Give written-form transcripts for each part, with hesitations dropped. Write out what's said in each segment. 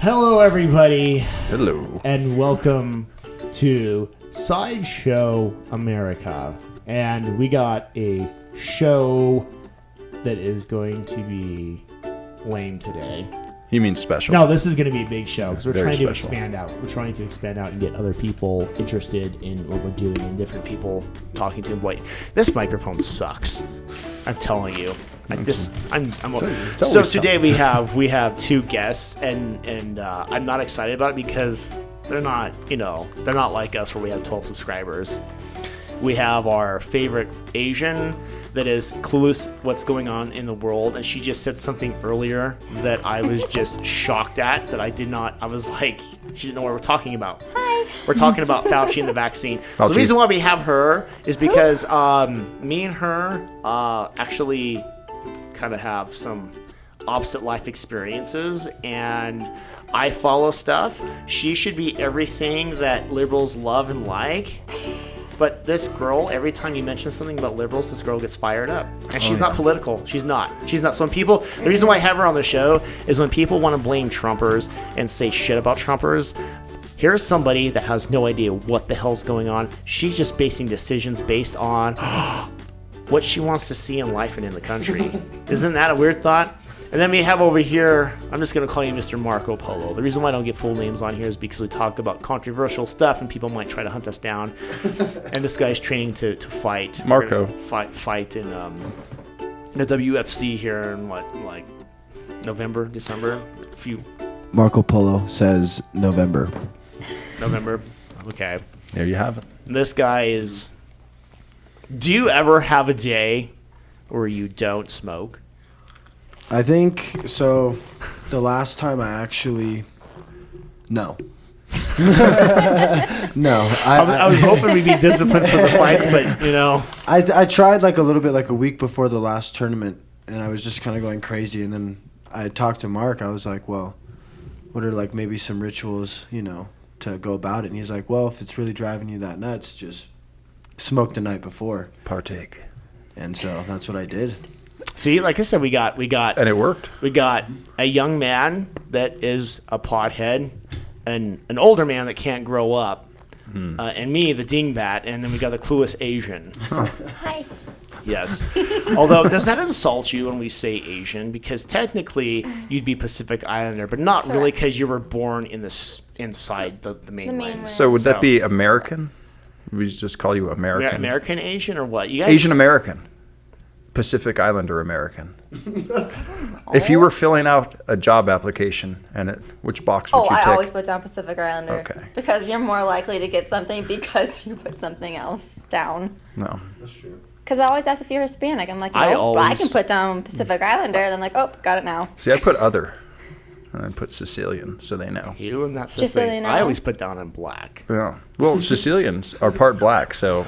Hello, everybody. Hello. And welcome to Sideshow America. And we got a show that is going to be lame today. You mean special? No, this is going to be a big show because we're Very trying to special. expand out. We're trying to expand out and get other people interested in what we're doing and different people talking to them. Like, this microphone sucks. I'm telling you. So today we have two guests, and I'm not excited about it because they're not like us where we have 12 subscribers. We have our favorite Asian that is clueless what's going on in the world, and she just said something earlier that I was just shocked at. I was like, she didn't know what we're talking about. Hi. We're talking about Fauci and the vaccine. So the reason why we have her is because me and her actually kind of have some opposite life experiences, and I follow stuff. She should be everything that liberals love and like. But this girl, every time you mention something about liberals, this girl gets fired up. And she's not political. She's not. So the reason why I have her on the show is when people want to blame Trumpers and say shit about Trumpers, here's somebody that has no idea what the hell's going on. She's just basing decisions based on what she wants to see in life and in the country. Isn't that a weird thought? And then we have over here, I'm just going to call you Mr. Marco Polo. The reason why I don't get full names on here is because we talk about controversial stuff and people might try to hunt us down. And this guy's training to fight. Marco. Fight in the WFC here in November, December? Marco Polo says November. Okay. There you have it. This guy is... Do you ever have a day where you don't smoke? I think so. The last time I actually, no. No, I was hoping we'd be disciplined for the fights, but I tried like a little bit, like a week before the last tournament, and I was just kind of going crazy. And then I talked to Mark. I was like, well, what are like maybe some rituals, to go about it? And he's like, well, if it's really driving you that nuts, just smoke the night before. Partake. And so that's what I did. See, like I said, we got, and it worked. We got a young man that is a pothead, and an older man that can't grow up, and me, the dingbat, and then we got the clueless Asian. Hi. Yes. Although, does that insult you when we say Asian? Because technically, you'd be Pacific Islander, but not really because you were born inside the mainland. mainland. So would that be American? We just call you American. American Asian or what? You guys? Asian American. Pacific Islander American. If you were filling out a job application, which box would you tick? I always put down Pacific Islander. Okay. Because you're more likely to get something because you put something else down. No. That's true. Because I always ask if you're Hispanic. I'm like, I no, I can put down Pacific Islander. Then like, oh, got it now. See, I put other. And I put Sicilian, so they know. You and that's Just so they know. I always put down in black. Yeah. Well, Sicilians are part black, so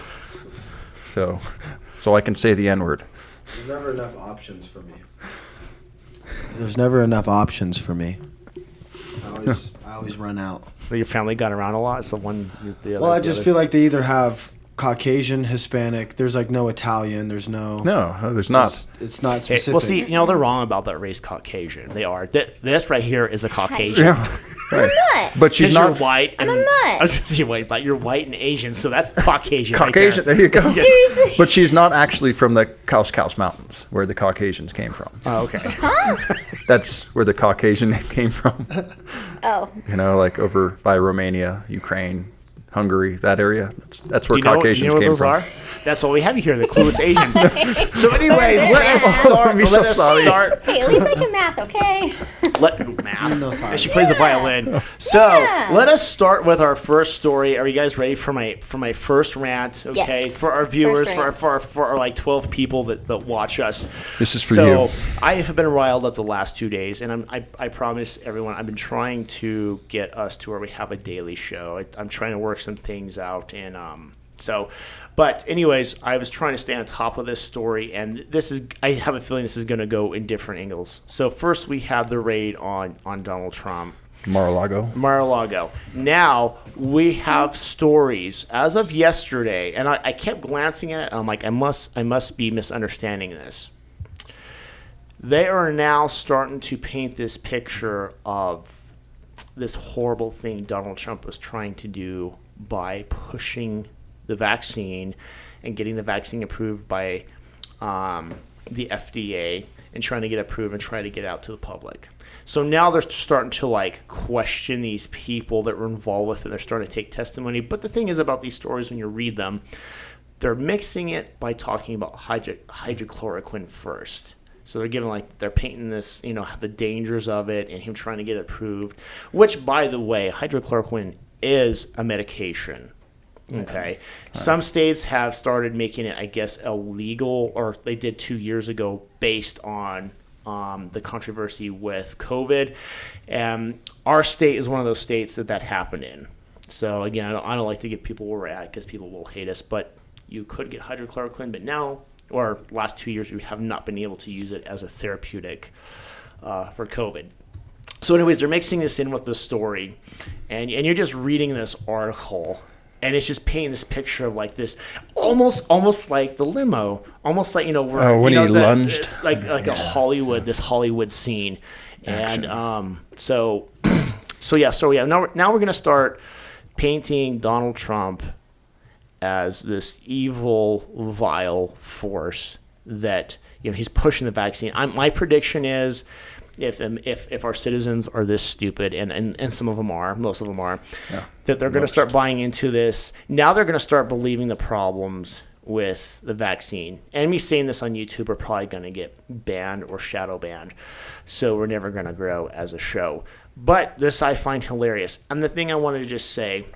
I can say the N-word. There's never enough options for me. I always run out. So your family got around a lot. It's the one. The other. Well, I just feel like they either have Caucasian, Hispanic. There's like no Italian. There's no. No, there's not. It's not Hey, specific. well, see, they're wrong about that race, Caucasian. They are. This right here is a Caucasian. Yeah. Right. Nut. But she's 'Cause not you're white. And, I'm a nut. I was going to say white, but you're white and Asian, so that's Caucasian. Caucasian. Right There you go. Seriously? But she's not actually from the Kaus Mountains, where the Caucasians came from. Oh, okay. That's where the Caucasian name came from. Oh. Like over by Romania, Ukraine, Hungary, that area. That's where Do you know Caucasians what came those from. are? That's what we have here, the clueless Asian. So, anyways, let us start. Me so sorry. Hey, at least I can math, okay? And she plays the violin. So let us start with our first story. Are you guys ready for my first rant? Okay, Yes. for our viewers, First for our 12 people that watch us. This is for so you. I have been riled up the last 2 days, and I promise everyone I've been trying to get us to where we have a daily show. I'm trying to work some things out, and But anyways, I was trying to stay on top of this story, and I have a feeling this is going to go in different angles. So first we had the raid on Donald Trump. Mar-a-Lago. Now we have stories as of yesterday, and I kept glancing at it, and I'm like, I must be misunderstanding this. They are now starting to paint this picture of this horrible thing Donald Trump was trying to do by pushing the vaccine and getting the vaccine approved by the FDA and trying to get approved and try to get out to the public. So now they're starting to like question these people that were involved with it. They're starting to take testimony. But the thing is about these stories, when you read them, they're mixing it by talking about hydrochloroquine first. So they're giving they're painting this, the dangers of it and him trying to get approved, which, by the way, hydrochloroquine is a medication. Okay. Right. Some states have started making it, I guess, illegal, or they did 2 years ago based on the controversy with COVID. And our state is one of those states that happened in. So, again, I don't like to give people where we're at because people will hate us, but you could get hydrochloroquine, but now, or last 2 years, we have not been able to use it as a therapeutic for COVID. So anyways, they're mixing this in with the story, and you're just reading this article, and it's just painting this picture of like this, almost like the limo, almost like where when he lunged, like a Hollywood scene, action. And so yeah. Now we're gonna start painting Donald Trump as this evil, vile force that he's pushing the vaccine. My prediction is, if our citizens are this stupid, and some of them are, most of them are, that they're going to start buying into this. Now they're going to start believing the problems with the vaccine. And me saying this on YouTube are probably going to get banned or shadow banned. So we're never going to grow as a show. But this I find hilarious. And the thing I wanted to just say,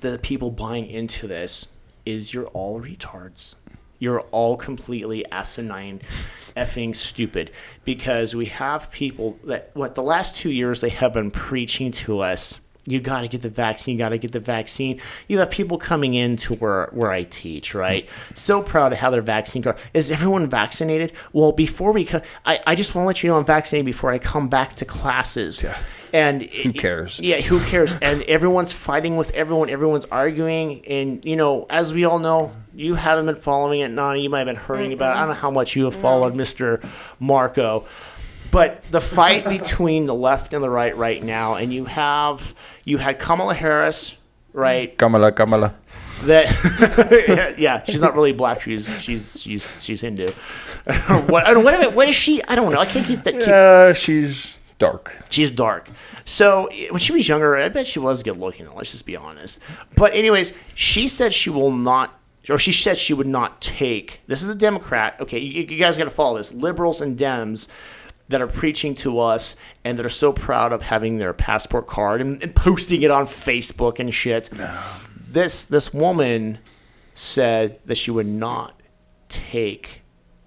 the people buying into this is you're all retards. You're all completely asinine, effing stupid, because we have people that the last 2 years they have been preaching to us, you got to get the vaccine, You have people coming in to where I teach, right? So proud to have their vaccine card. Is everyone vaccinated? Well, before I just want to let you know I'm vaccinated before I come back to classes. Yeah. And who cares? Who cares? And everyone's fighting with everyone. Everyone's arguing. And, as we all know, you haven't been following it. Nana, you might have been hearing about it. I don't know how much you have followed Mr. Marco. But the fight between the left and the right now, and you had Kamala Harris, right? Kamala. That yeah, she's not really black. She's Hindu. What is she? I don't know. I can't keep that. Yeah, she's dark. She's dark. So when she was younger, I bet she was good looking. Let's just be honest. But anyways, she said she will not. Or she said she would not take. This is a Democrat. Okay, you guys got to follow this. Liberals and Dems that are preaching to us and that are so proud of having their passport card and posting it on Facebook and shit. No. This woman said that she would not take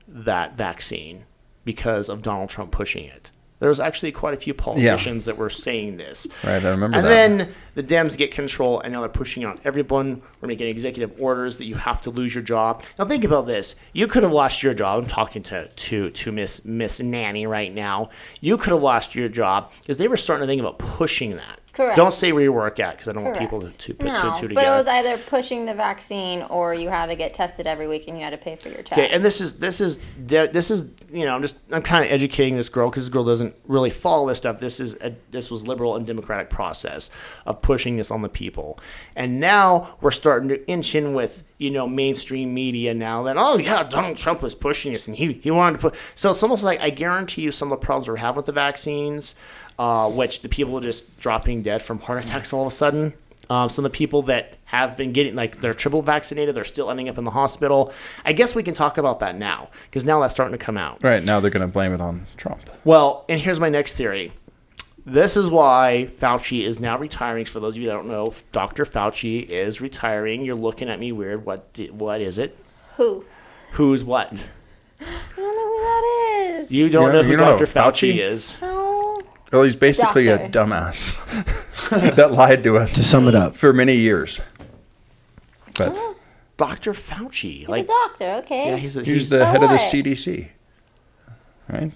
that vaccine because of Donald Trump pushing it. There was actually quite a few politicians that were saying this. Right, I remember that. And then the Dems get control, and now they're pushing on everyone. We're making executive orders that you have to lose your job. Now think about this. You could have lost your job. I'm talking to Miss Nanny right now. You could have lost your job because they were starting to think about pushing that. Correct. Don't say where you work at because I don't want people to put two together. But it was either pushing the vaccine or you had to get tested every week and you had to pay for your test. Okay, and this is I'm kind of educating this girl because this girl doesn't really follow this stuff. This was liberal and democratic process of pushing this on the people, and now we're starting to inch in with mainstream media now that Donald Trump was pushing this and he wanted to put. So it's almost like I guarantee you some of the problems we're having with the vaccines. Which the people are just dropping dead from heart attacks all of a sudden. Some of the people that have been getting, they're triple vaccinated, they're still ending up in the hospital. I guess we can talk about that now, because now that's starting to come out. Right, now they're going to blame it on Trump. Well, and here's my next theory. This is why Fauci is now retiring. For those of you that don't know, Dr. Fauci is retiring. You're looking at me weird. What is it? Who? Who's what? I don't know who that is. You don't know who Dr. Fauci is? No. Well, he's basically a dumbass that lied to us. To sum it up, for many years. But Dr. Fauci, he's a doctor, okay. Yeah, he's the head of the CDC, right?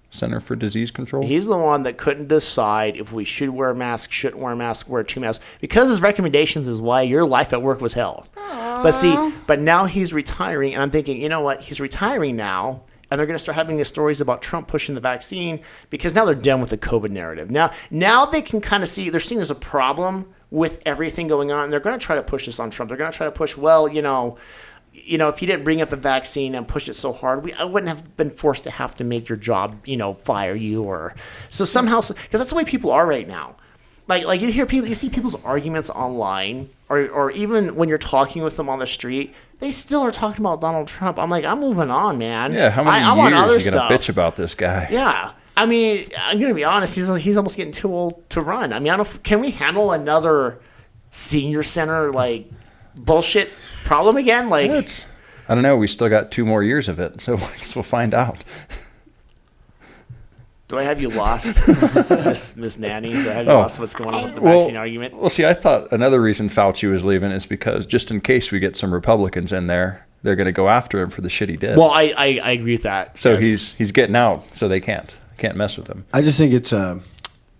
Center for Disease Control. He's the one that couldn't decide if we should wear a mask, shouldn't wear a mask, wear 2 masks, because his recommendations is why your life at work was hell. Aww. But now he's retiring, and I'm thinking, you know what? He's retiring now. and they're going to start having these stories about Trump pushing the vaccine because now they're done with the COVID narrative. Now they can kind of see, they're seeing there's a problem with everything going on. They're going to try to push this on Trump. They're going to try to push, well, if he didn't bring up the vaccine and push it so hard, I wouldn't have been forced to have to make your job, fire you or so somehow, because that's the way people are right now. Like you see people's arguments online, or even when you're talking with them on the street, they still are talking about Donald Trump. I'm like, I'm moving on, man. Yeah, how many years are you gonna bitch about this guy? Yeah, I mean, I'm gonna be honest. He's almost getting too old to run. I mean, can we handle another senior center bullshit problem again? I don't know. We still got 2 more years of it, so I guess we'll find out. Do I have you lost, Miss Nanny? Do I have you lost what's going on with the vaccine argument? Well, see, I thought another reason Fauci was leaving is because just in case we get some Republicans in there, they're going to go after him for the shit he did. Well, I agree with that. So yes. he's getting out, so they can't mess with him. I just think it's a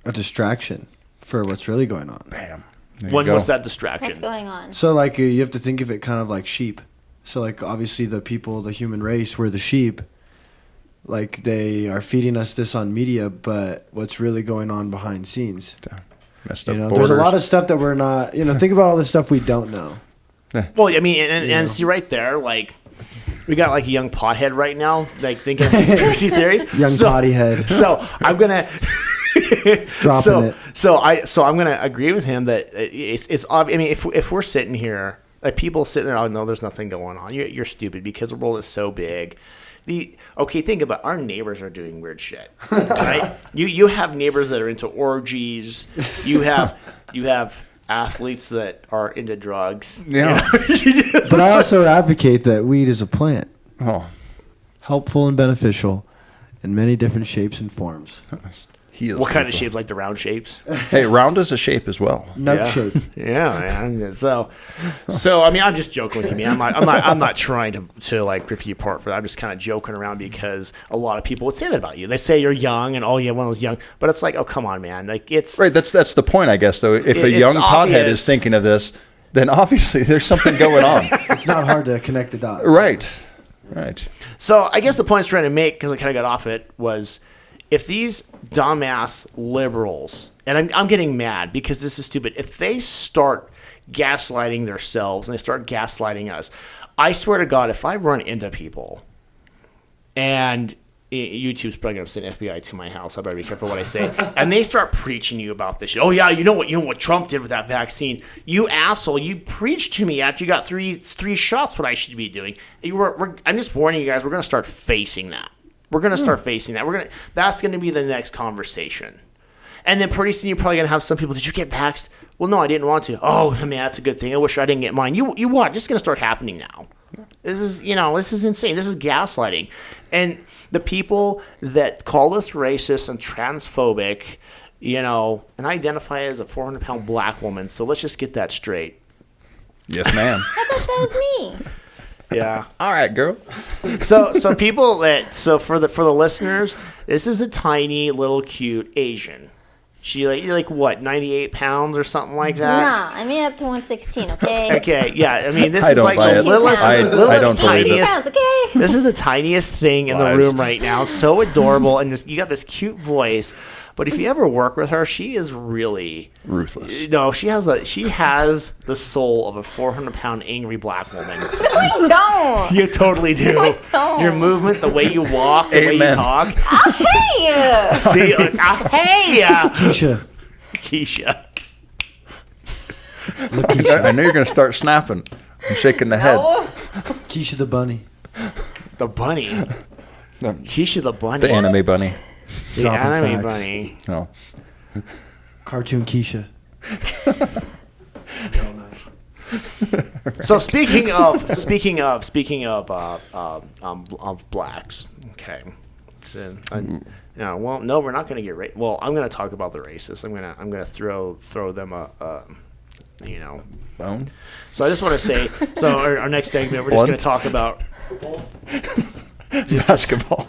distraction for what's really going on. Bam. When was that distraction? What's going on? So you have to think of it kind of like sheep. So obviously the people, the human race, we're the sheep. They are feeding us this on media, but what's really going on behind scenes? Messed up there's a lot of stuff that we're not. Think about all the stuff we don't know. Well, I mean, and see right there, we got a young pothead right now, thinking of conspiracy theories. Young potty head. So I'm gonna dropping it. So I'm gonna agree with him that it's obvious. I mean, if we're sitting here, people sitting there, oh no, there's nothing going on. You're stupid because the world is so big. Think about our neighbors are doing weird shit, right? You have neighbors that are into orgies. You have athletes that are into drugs. Yeah. But I also advocate that weed is a plant. Oh. Helpful and beneficial in many different shapes and forms. What kind of shapes? Like the round shapes? Hey, round is a shape as well. Nug shape. Yeah, man. So I mean, I'm just joking with you, man. I'm not trying to rip you apart for that. I'm just kind of joking around because a lot of people would say that about you. They say you're young and one was young, but it's oh come on, man. It's right. That's the point, I guess. Though, if a young pothead is thinking of this, then obviously there's something going on. It's not hard to connect the dots. Right. So I guess the point I was trying to make, because I kind of got off it, was if these dumbass liberals, and I'm getting mad because this is stupid, if they start gaslighting themselves and they start gaslighting us, I swear to God, if I run into people, and YouTube's probably going to send FBI to my house, I better be careful what I say, and they start preaching you about this shit. Oh yeah, you know what Trump did with that vaccine? You asshole! You preached to me after you got three shots what I should be doing. I'm just warning you guys. We're going to start facing that. We're going to start facing that. That's going to be the next conversation. And then pretty soon you're probably going to have some people, did you get vaxxed? Well, no, I didn't want to. Oh, man, that's a good thing. I wish I didn't get mine. You what? This is going to start happening now. This is insane. This is gaslighting. And the people that call us racist and transphobic, and identify as a 400-pound black woman, so let's just get that straight. Yes, ma'am. I thought that was me. Yeah. All right, girl. So for the listeners, this is a tiny little cute Asian. She you're what, 98 pounds or something like that? Nah, I made up to 116. Okay. Okay. Yeah. I mean, this I is don't buy it. Lilith's I don't believe it. Pounds, okay. This is the tiniest thing in the room right now. So adorable, and you got this cute voice. But if you ever work with her, she is really ruthless. No, she has the soul of a 400-pound angry black woman. No, I don't. You totally do. No, I don't. Your movement, the way you walk, the way you talk. Hey. See, hey, Keisha. I know you're going to start snapping and shaking the head. Keisha the bunny. The bunny. Keisha the bunny. The anime bunny. The anime bunny. No. Cartoon Keisha. So speaking of blacks, okay. Well, no, we're not going to get racist. Well, I'm going to talk about the racists. I'm going to throw them Bone. So I just want to say, our next segment, we're just going to talk about basketball.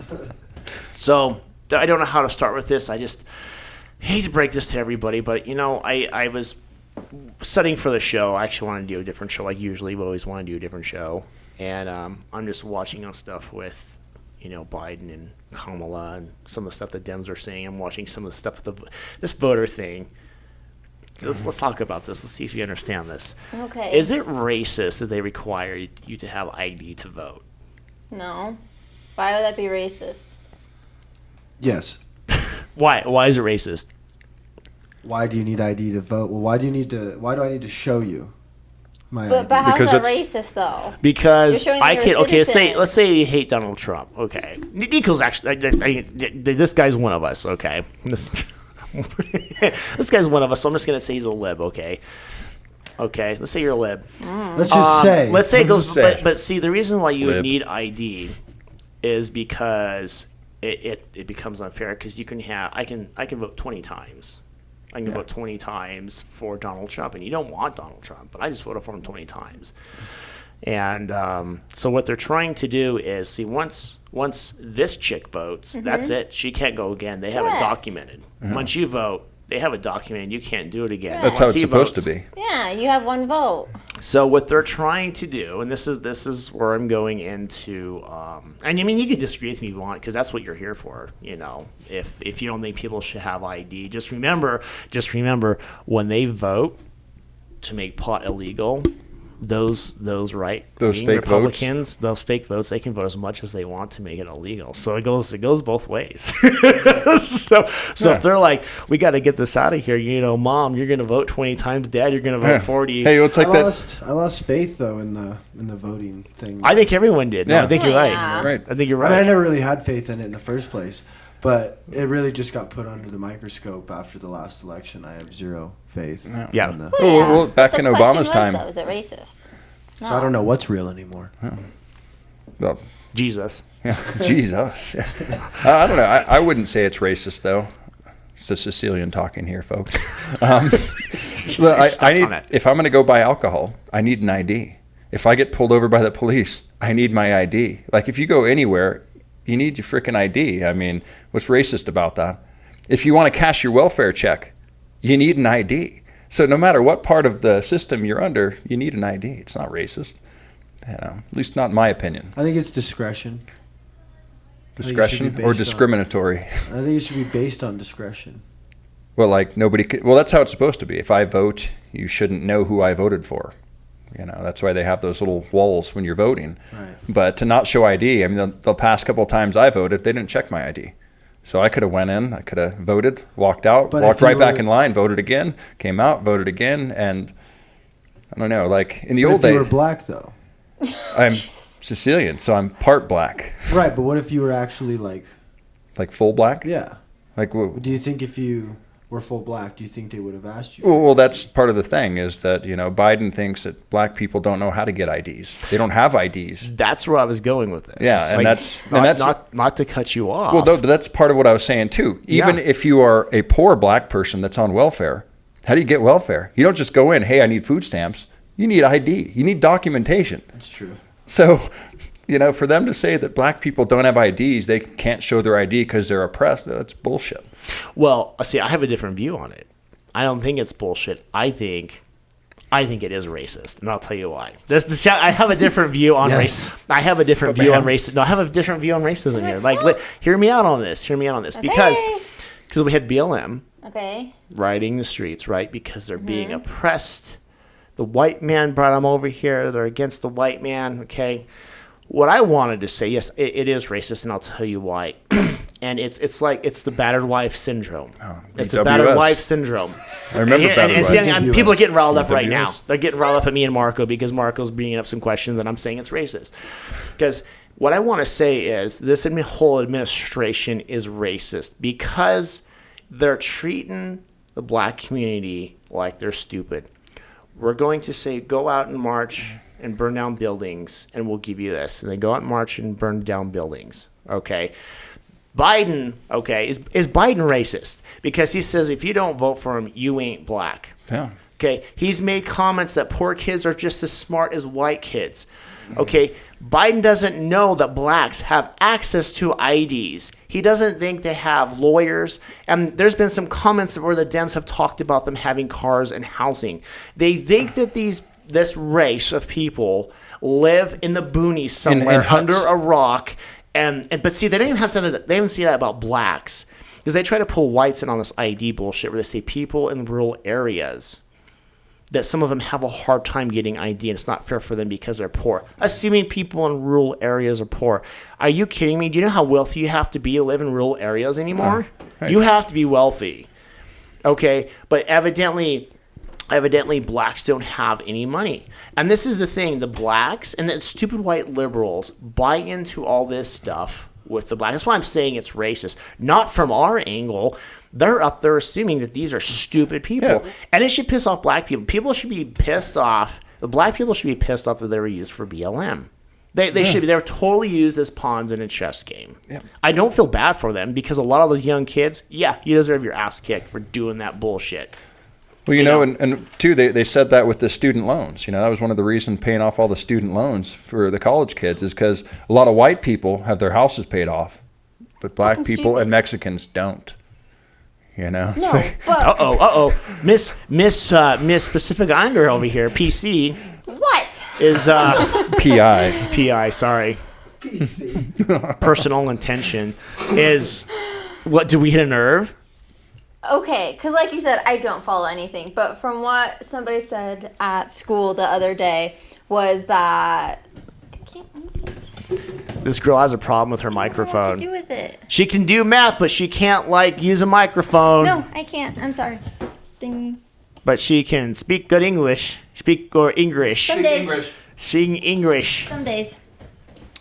So I don't know how to start with this. I just hate to break this to everybody, but I was studying for the show. I actually want to do a different show. Like usually, we always want to do a different show, and I'm just watching on stuff with Biden and Kamala and some of the stuff the Dems are saying. I'm watching some of the stuff with this voter thing. Let's talk about this. Let's see if you understand this. Okay. Is it racist that they require you to have ID to vote? No. Why would that be racist? Yes. Why? Why is it racist? Why do you need ID to vote? Well, why do I need to show you my ID? But how's Because that it's- racist though? Because You're showing I that can. you're a Okay, citizen. let's say you hate Donald Trump. Okay, Nico's actually. This guy's one of us. Okay, this guy's one of us. So I'm just gonna say he's a lib. Okay. Let's say you're a lib. Let's just say. Let's say it goes. Just say. But see, the reason why you would Lib. need ID is because it becomes unfair because you can have. I can vote 20 times. I can vote 20 times for Donald Trump, and you don't want Donald Trump, but I just voted for him 20 times. And so what they're trying to do is, see, once this chick votes, that's it. She can't go again. They have it Correct. documented. Once you vote, they have it documented. You can't do it again. That's how Once it's he supposed votes- to be. Yeah, you have one vote. So what they're trying to do, and this is where I'm going into, and I mean you can disagree with me if you want, because that's what you're here for. If you don't think people should have ID, just remember when they vote to make pot illegal, those Those right fake Republicans, those fake votes, they can vote as much as they want to make it illegal. So it goes both ways. so if they're like, we got to get this out of here, Mom, you're gonna vote 20 times, Dad, you're gonna vote 40. Hey, it's like I that. lost faith though in the voting thing. I think everyone did. No, Yeah. I think you're Oh, right. yeah. Right. I think you're I mean, I right. never really had faith in it in the first place, but it really just got put under the microscope after the last election. I have zero faith. Yeah. in the- Well, back But in the question Obama's was, time. though, is it racist? So I don't know what's real anymore. Well, Jesus. yeah, Jesus. I don't know. I wouldn't say it's racist though. It's the Sicilian talking here, folks. Look, I need, on it. if I'm going to go buy alcohol, I need an ID. If I get pulled over by the police, I need my ID. Like if you go anywhere, you need your freaking ID. I mean, what's racist about that? If you want to cash your welfare check, you need an ID. So no matter what part of the system you're under, you need an ID. It's not racist. At least not in my opinion. I think it's discretion. Discretion based or on- discriminatory? I think it should be based on discretion. Well, like nobody could, well, that's how it's supposed to be. If I vote, you shouldn't know who I voted for. That's why they have those little walls when you're voting. Right. But to not show ID, I mean, the past couple of times I voted, they didn't check my ID. So I could have went in, I could have voted, walked out, But walked if you right back were- in line, voted again, came out, voted again, and I don't know, like in the But old if you were days, black though. I'm Sicilian, so I'm part black, Right, but what if you were actually like, like full black. yeah? Like, Do you think if you were full black, do you think they would have asked you? well, that's part of the thing is that Biden thinks that black people don't know how to get IDs. They don't have IDs. That's where I was going with this. Yeah, and that's- not to cut you off. Well, no, but that's part of what I was saying too. Even Yeah. if you are a poor black person that's on welfare, how do you get welfare? You don't just go in, hey, I need food stamps. You need ID. You need documentation. That's true. So, for them to say that black people don't have IDs, they can't show their ID because they're oppressed, that's bullshit. Well, see, I have a different view on it. I don't think it's bullshit. I think it is racist, and I'll tell you why. I have a different view on race. I have a different view on race. No, I have a different view on racism here. Like, hear me out on this. Because we had BLM Okay. riding the streets, right? Because they're being oppressed. The white man brought them over here. They're against the white man. Okay. What I wanted to say, yes, it is racist, and I'll tell you why. And it's the battered wife syndrome. It's the battered BWS. wife syndrome. I remember And battered see, wife. people are getting riled up right BWS. now. They're getting riled up at me and Marco because Marco's bringing up some questions, and I'm saying it's racist. Because what I want to say is this whole administration is racist because they're treating the black community like they're stupid. We're going to say, go out and march and burn down buildings, and we'll give you this. And they go out and march and burn down buildings. Okay. Biden, okay, is Biden racist? Because he says if you don't vote for him, you ain't black. Yeah. Okay. He's made comments that poor kids are just as smart as white kids. Okay. Biden doesn't know that blacks have access to IDs. He doesn't think they have lawyers. And there's been some comments where the Dems have talked about them having cars and housing. They think that this race of people live in the boonies somewhere huts. under a rock But see, they don't even have that. They even see that about blacks, because they try to pull whites in on this ID bullshit where they say people in rural areas, that some of them have a hard time getting ID, and it's not fair for them because they're poor. Assuming people in rural areas are poor. Are you kidding me? Do you know how wealthy you have to be to live in rural areas anymore? You have to be wealthy. Okay? But evidently blacks don't have any money. And this is the thing. The blacks and the stupid white liberals buy into all this stuff with the black. That's why I'm saying it's racist. Not from our angle. They're up there assuming that these are stupid people. Yeah. And it should piss off black people. People should be pissed off. The black people should be pissed off that they were used for BLM. They should be. They're totally used as pawns in a chess game. Yeah. I don't feel bad for them because a lot of those young kids, you deserve your ass kicked for doing that bullshit. Well, and too, they said that with the student loans. That was one of the reasons paying off all the student loans for the college kids is because a lot of white people have their houses paid off, but black people and Mexicans don't. No, but Miss Pacific Islander over here, PC. What is PI? Sorry. Personal intention is what? Do we hit a nerve? Okay, because like you said, I don't follow anything. But from what somebody said at school the other day was that this girl has a problem with her microphone. I don't know what to do with it. She can do math, but she can't use a microphone. No, I can't. I'm sorry. This thing. But she can speak good English. English. Some days. Sing English. Some days.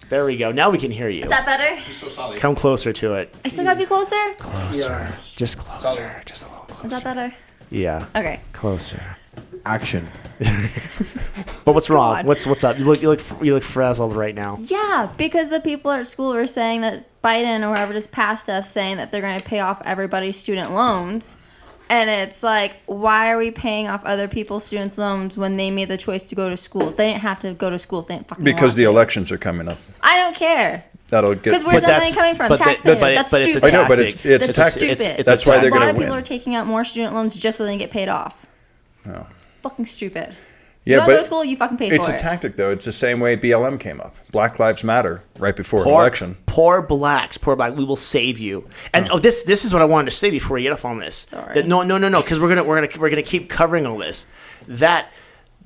There we go. Now we can hear you. Is that better? You're so solid. Come closer to it. I still gotta be closer? Closer. Yeah. Just closer. Solid. Just a little closer. Is that better? Yeah. Okay. Closer. Action. But what's wrong? What's up? You look frazzled right now. Yeah, because the people at school were saying that Biden or whoever just passed stuff saying that they're going to pay off everybody's student loans. And it's like, why are we paying off other people's students' loans when they made the choice to go to school? They didn't have to go to school if they didn't fucking want because the to. elections are coming up. I don't care. That'll get. Because where's that money coming from? Taxpayers. That's stupid. It's a tactic. I know, but it's a tactic. Stupid. That's why they're going to win. A lot of people are taking out more student loans just so they can get paid off. Oh. Fucking stupid. Yeah, you go to school, you fucking pay for it. It's a tactic, though. It's the same way BLM came up. Black Lives Matter right before an election. Poor blacks. We will save you. And this is what I wanted to say before we get off on this. Sorry. No, because we're gonna keep covering all this. That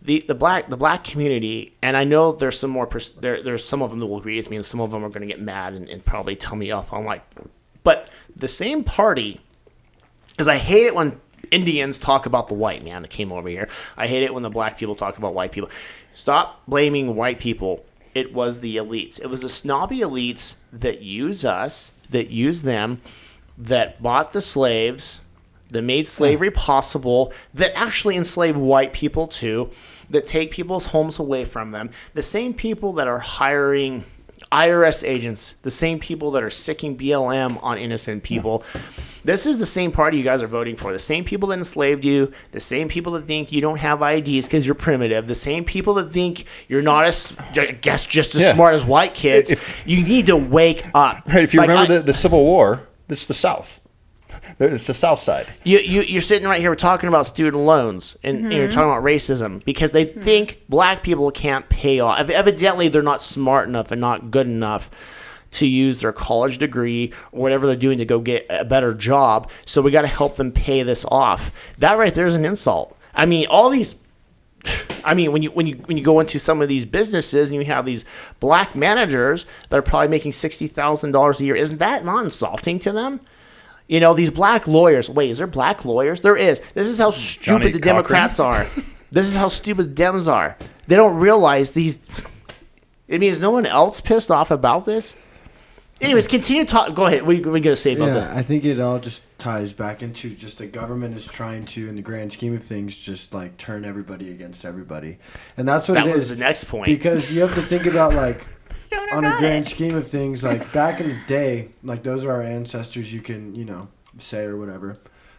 the black community, and I know there's some more. There's some of them that will agree with me, and some of them are gonna get mad and probably tell me off. I'm like, but the same party, because I hate it when Indians talk about the white man that came over here. I hate it when the black people talk about white people. Stop blaming white people. It was the elites. It was the snobby elites that use us, that use them, that bought the slaves, that made slavery possible, that actually enslave white people too, that take people's homes away from them. The same people that are hiring IRS agents, the same people that are sicking BLM on innocent people. This is the same party you guys are voting for. The same people that enslaved you, the same people that think you don't have IDs because you're primitive, the same people that think you're not just as smart as white kids. You need to wake up. Right, if you remember the Civil War, this is the South. It's the South side. You're sitting right here, we're talking about student loans, and you're talking about racism because they think black people can't pay off. Evidently, they're not smart enough and not good enough to use their college degree or whatever they're doing to go get a better job. So we got to help them pay this off. That right there is an insult. I mean, when you go into some of these businesses and you have these black managers that are probably making $60,000 a year, isn't that not insulting to them? These black lawyers. Wait, is there black lawyers? There is. This is how stupid the Democrats are. This is how stupid the Dems are. They don't realize these. I mean, is no one else pissed off about this? Anyways, continue talk. Go ahead. What are you going to say about that? I think it all just ties back into just the government is trying to, in the grand scheme of things, just like turn everybody against everybody. And that's what it is. That was the next point. Because you have to think about like, Stoner on a grand scheme of things, like back in the day, like those are our ancestors, you can, say or whatever.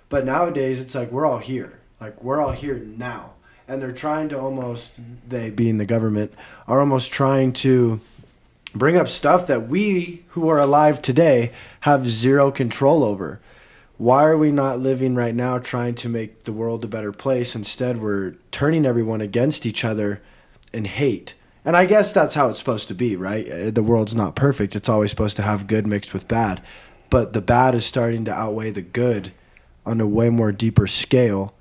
But nowadays, it's like we're all here. Like we're all here now. And they're trying to almost, they being the government, are almost trying to bring up stuff that we who are alive today have zero control over. Why are we not living right now trying to make the world a better place? Instead, we're turning everyone against each other in hate. And I guess that's how it's supposed to be, right? The world's not perfect. It's always supposed to have good mixed with bad. But the bad is starting to outweigh the good on a way more deeper scale.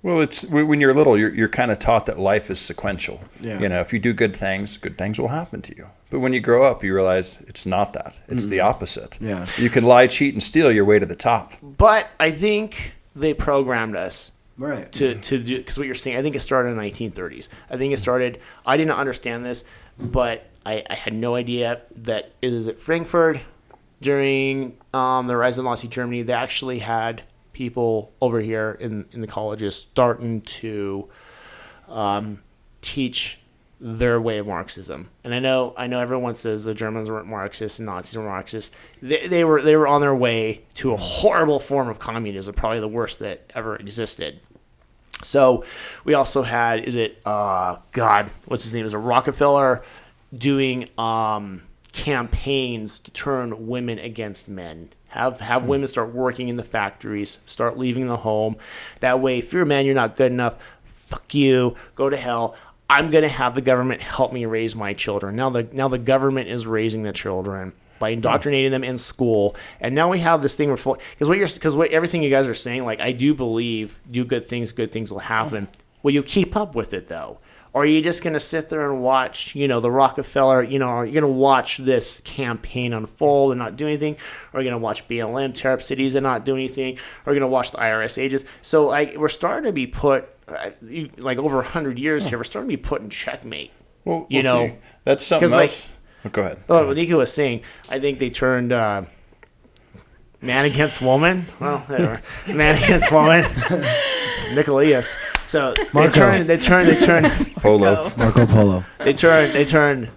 Well, it's when you're little, you're kind of taught that life is sequential. Yeah. You know, if you do good things will happen to you. But when you grow up, you realize it's not that. It's the opposite. Yeah. You can lie, cheat, and steal your way to the top. But I think they programmed us Right. to do, because what you're saying, I think it started in the 1930s. I think it started, I didn't understand this, but I had no idea that it was at Frankfurt during the rise of Nazi Germany. They actually had people over here in the colleges starting to teach their way of Marxism. And I know everyone says the Germans weren't Marxists and Nazis were Marxists. They were on their way to a horrible form of communism, probably the worst that ever existed. So we also had, what's his name? Is it Rockefeller doing campaigns to turn women against men. Have women start working in the factories, start leaving the home. That way, if you're a man, you're not good enough. Fuck you. Go to hell. I'm going to have the government help me raise my children. Now the government is raising the children by indoctrinating them in school. And now we have this thing where, because everything you guys are saying, like, I do believe, do good things will happen. Will you keep up with it, though? Or are you just going to sit there and watch, the Rockefeller, are you going to watch this campaign unfold and not do anything? Or are you going to watch BLM tear up cities and not do anything? Or are you going to watch the IRS agents? So we're starting to be put, like over 100 years here, we're starting to be put in checkmate. Well, we'll see. That's something else. Go ahead. Oh, what Nico was saying, I think they turned man against woman. Well, whatever. Man against woman. Nicholas. So they turn Polo. Marco Polo. They turn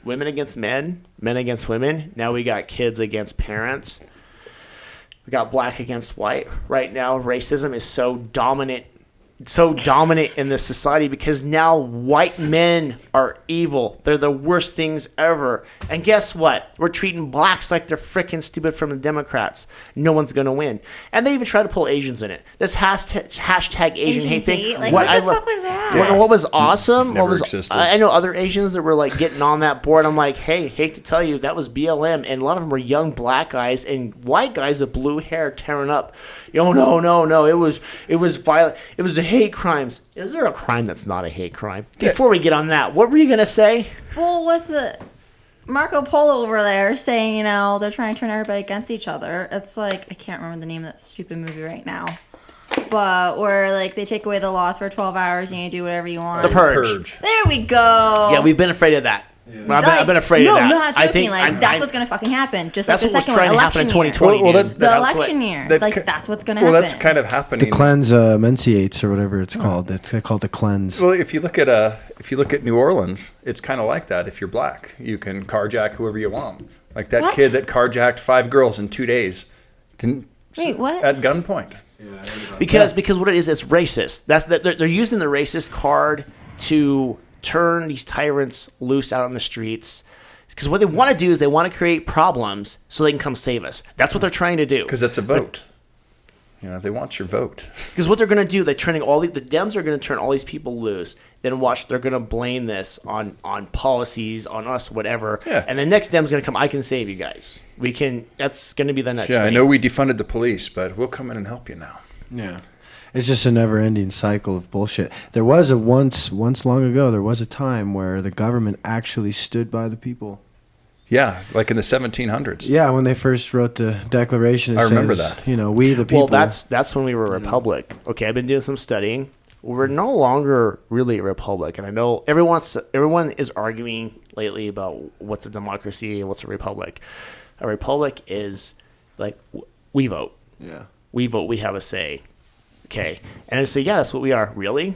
women against men against women. Now we got kids against parents. We got black against white. Right now, racism is so dominant in this society because now white men are evil. They're the worst things ever. And guess what? We're treating blacks like they're freaking stupid from the Democrats. No one's going to win. And they even try to pull Asians in it. This hashtag Asian hate thing. Like, what the fuck was that? What was awesome? Never existed. I know other Asians that were like getting on that board. I'm like, hey, hate to tell you, that was BLM. And a lot of them were young black guys and white guys with blue hair tearing up. No. It was violent. It was the hate crimes. Is there a crime that's not a hate crime? Before we get on that, what were you going to say? Well, with the Marco Polo over there saying, they're trying to turn everybody against each other. It's like, I can't remember the name of that stupid movie right now. But where, like, they take away the laws for 12 hours and you do whatever you want. The Purge. There we go. Yeah, we've been afraid of that. Yeah. I've been afraid of that. No, not joking. That's what's going to fucking happen. Just like the second one. That's what's trying to happen in 2020. The election year. That's what's going to happen. Well, that's kind of happening. The cleanse enunciates or whatever it's called. It's called the cleanse. Well, if you look at New Orleans, it's kind of like that. If you're black, you can carjack whoever you want. Like that kid that carjacked 5 girls in 2 days. Wait, what? At gunpoint. Because what it is, it's racist. They're using the racist card to turn these tyrants loose out on the streets. Because what they want to do is they want to create problems so they can come save us. That's what they're trying to do. Because it's a vote. They want your vote. Because what they're going to do, the Dems are going to turn all these people loose. Then watch, they're going to blame this on policies, on us, whatever. Yeah. And the next Dem's going to come, I can save you guys. That's going to be the next thing. I know we defunded the police, but we'll come in and help you now. Yeah. It's just a never-ending cycle of bullshit. There was once long ago, there was a time where the government actually stood by the people. Yeah, like in the 1700s. Yeah, when they first wrote the Declaration, I remember that. We the people. Well, that's when we were a republic. Okay, I've been doing some studying. We're no longer really a republic, and I know everyone is arguing lately about what's a democracy and what's a republic. A republic is like we vote. Yeah. We vote. We have a say. Okay. And I say, yeah, that's what we are. Really?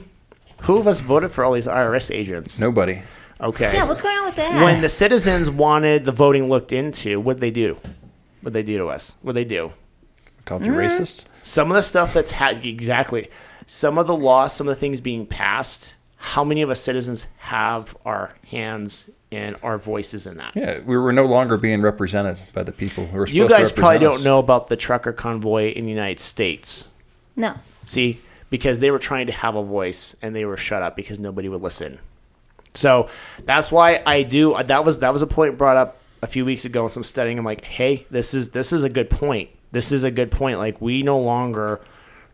Who of us voted for all these IRS agents? Nobody. Okay. Yeah, what's going on with that? When the citizens wanted the voting looked into, what'd they do? What'd they do to us? What'd they do? Called you racist? Some of the stuff that's exactly. Some of the laws, some of the things being passed, how many of us citizens have our hands and our voices in that? Yeah, we were no longer being represented by the people who were supposed to represent us. You guys probably don't us. know about the trucker convoy in the United States. No. See, because they were trying to have a voice and they were shut up because nobody would listen. So that's why I do. That was a point brought up a few weeks ago in some studying. I'm like, hey, this is a good point. This is a good point. Like, we no longer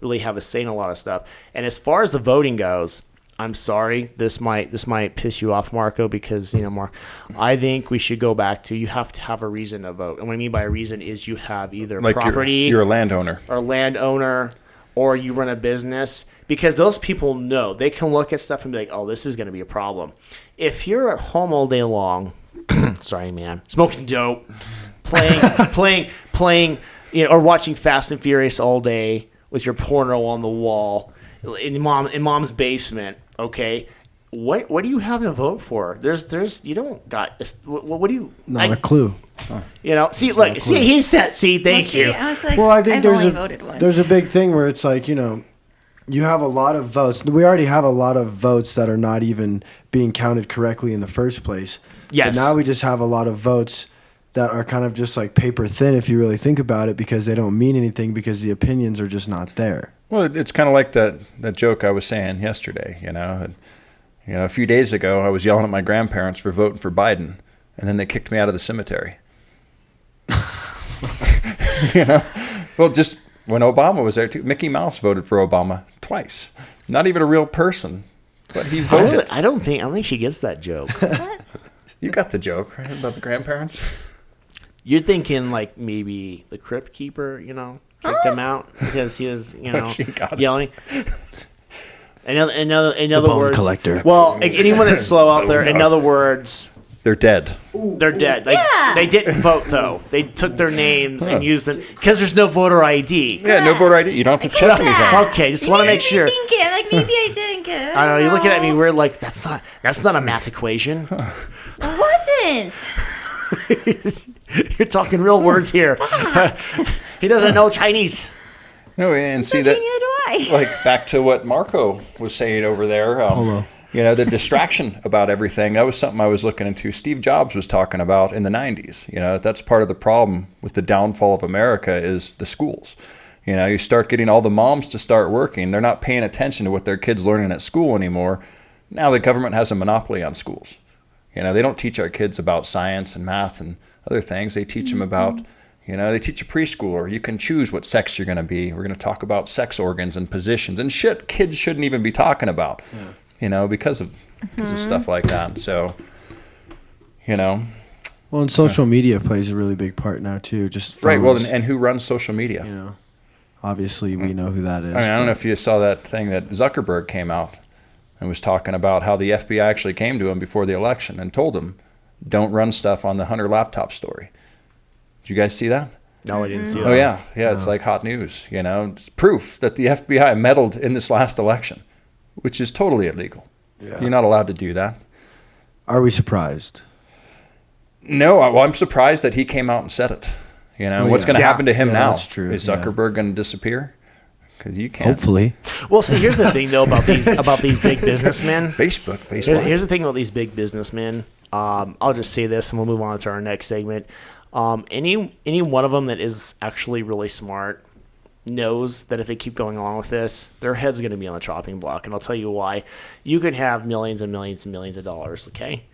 really have a say in a lot of stuff. And as far as the voting goes, I'm sorry, this might piss you off, Marco, because, Mark, I think we should go back to, you have to have a reason to vote. And what I mean by a reason is you have either like property, you're a landowner, or you run a business, because those people know. They can look at stuff and be like, oh, this is going to be a problem. If you're at home all day long, sorry, man, smoking dope, playing, or watching Fast and Furious all day with your porno on the wall in mom's basement, okay, what do you have to vote for? There's you don't got what do you not a clue. See, look, he said, thank you. I was like, Well, I think I've there's a big thing where it's like, you have a lot of votes. We already have a lot of votes that are not even being counted correctly in the first place. Yes. But now we just have a lot of votes that are kind of just like paper thin if you really think about it, because they don't mean anything because the opinions are just not there. Well, it's kind of like that joke I was saying yesterday, a few days ago I was yelling at my grandparents for voting for Biden, and then they kicked me out of the cemetery. Well, just when Obama was there too, Mickey Mouse voted for Obama twice. Not even a real person, but he voted. I don't think she gets that joke. What? You got the joke, right, about the grandparents? You're thinking like maybe the crypt keeper, kicked him out because he was, yelling. In other words, collector. Well, anyone that's slow out there, in other words, They're dead. they're dead. They didn't vote though. They took their names and used them because there's no voter ID. Yeah, no voter ID. You don't have to check anything. Okay, just want to make sure. Like maybe I didn't get it. I don't know. You're looking at me weird. Like that's not a math equation. It wasn't. You're talking real words here. He doesn't know Chinese. No, and see Neither that, do I. like back to what Marco was saying over there. The distraction about everything. That was something I was looking into. Steve Jobs was talking about in the 90s. That's part of the problem with the downfall of America is the schools. You start getting all the moms to start working. They're not paying attention to what their kids learning at school anymore. Now the government has a monopoly on schools. They don't teach our kids about science and math and other things. They teach them about, they teach a preschooler, you can choose what sex you're going to be. We're going to talk about sex organs and positions and shit kids shouldn't even be talking about, because of stuff like that. So, Well, and social media plays a really big part now too. Just phones, right. Well, and who runs social media? Obviously we know who that is. I don't know if you saw that thing that Zuckerberg came out and was talking about how the FBI actually came to him before the election and told him, don't run stuff on the Hunter laptop story. Did you guys see that? No, I didn't see that. Oh, yeah. Yeah, it's like hot news. It's proof that the FBI meddled in this last election, which is totally illegal. Yeah. You're not allowed to do that. Are we surprised? No, I'm surprised that he came out and said it. What's going to happen to him now? That's true. Is Zuckerberg going to disappear? Because you can't. Hopefully. Well, see, here's the thing, though, about these big businessmen. Facebook. Here's the thing about these big businessmen. I'll just say this, and we'll move on to our next segment. Any one of them that is actually really smart knows that if they keep going along with this, their head's going to be on the chopping block, and I'll tell you why. You can have millions and millions and millions of dollars, okay?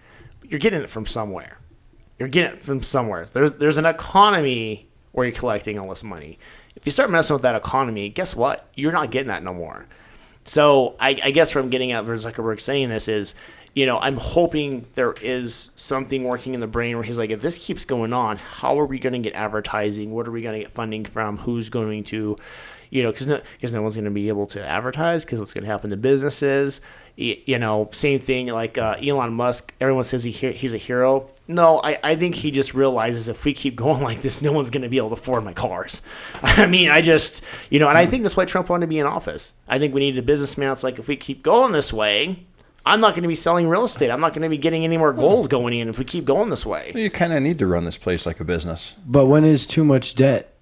But you're getting it from somewhere. There's an economy where you're collecting all this money. If you start messing with that economy, guess what? You're not getting that no more. So I guess what I'm getting at for Zuckerberg saying this is, I'm hoping there is something working in the brain where he's like, if this keeps going on, how are we going to get advertising? What are we going to get funding from? Who's going to, because no one's going to be able to advertise because what's going to happen to businesses? Same thing like Elon Musk. Everyone says he's a hero. No, I think he just realizes if we keep going like this, no one's going to be able to afford my cars. I mean, I just, and I think that's why Trump wanted to be in office. I think we need a businessman. It's like, if we keep going this way, I'm not going to be selling real estate. I'm not going to be getting any more gold going in if we keep going this way. You kind of need to run this place like a business. But when is too much debt?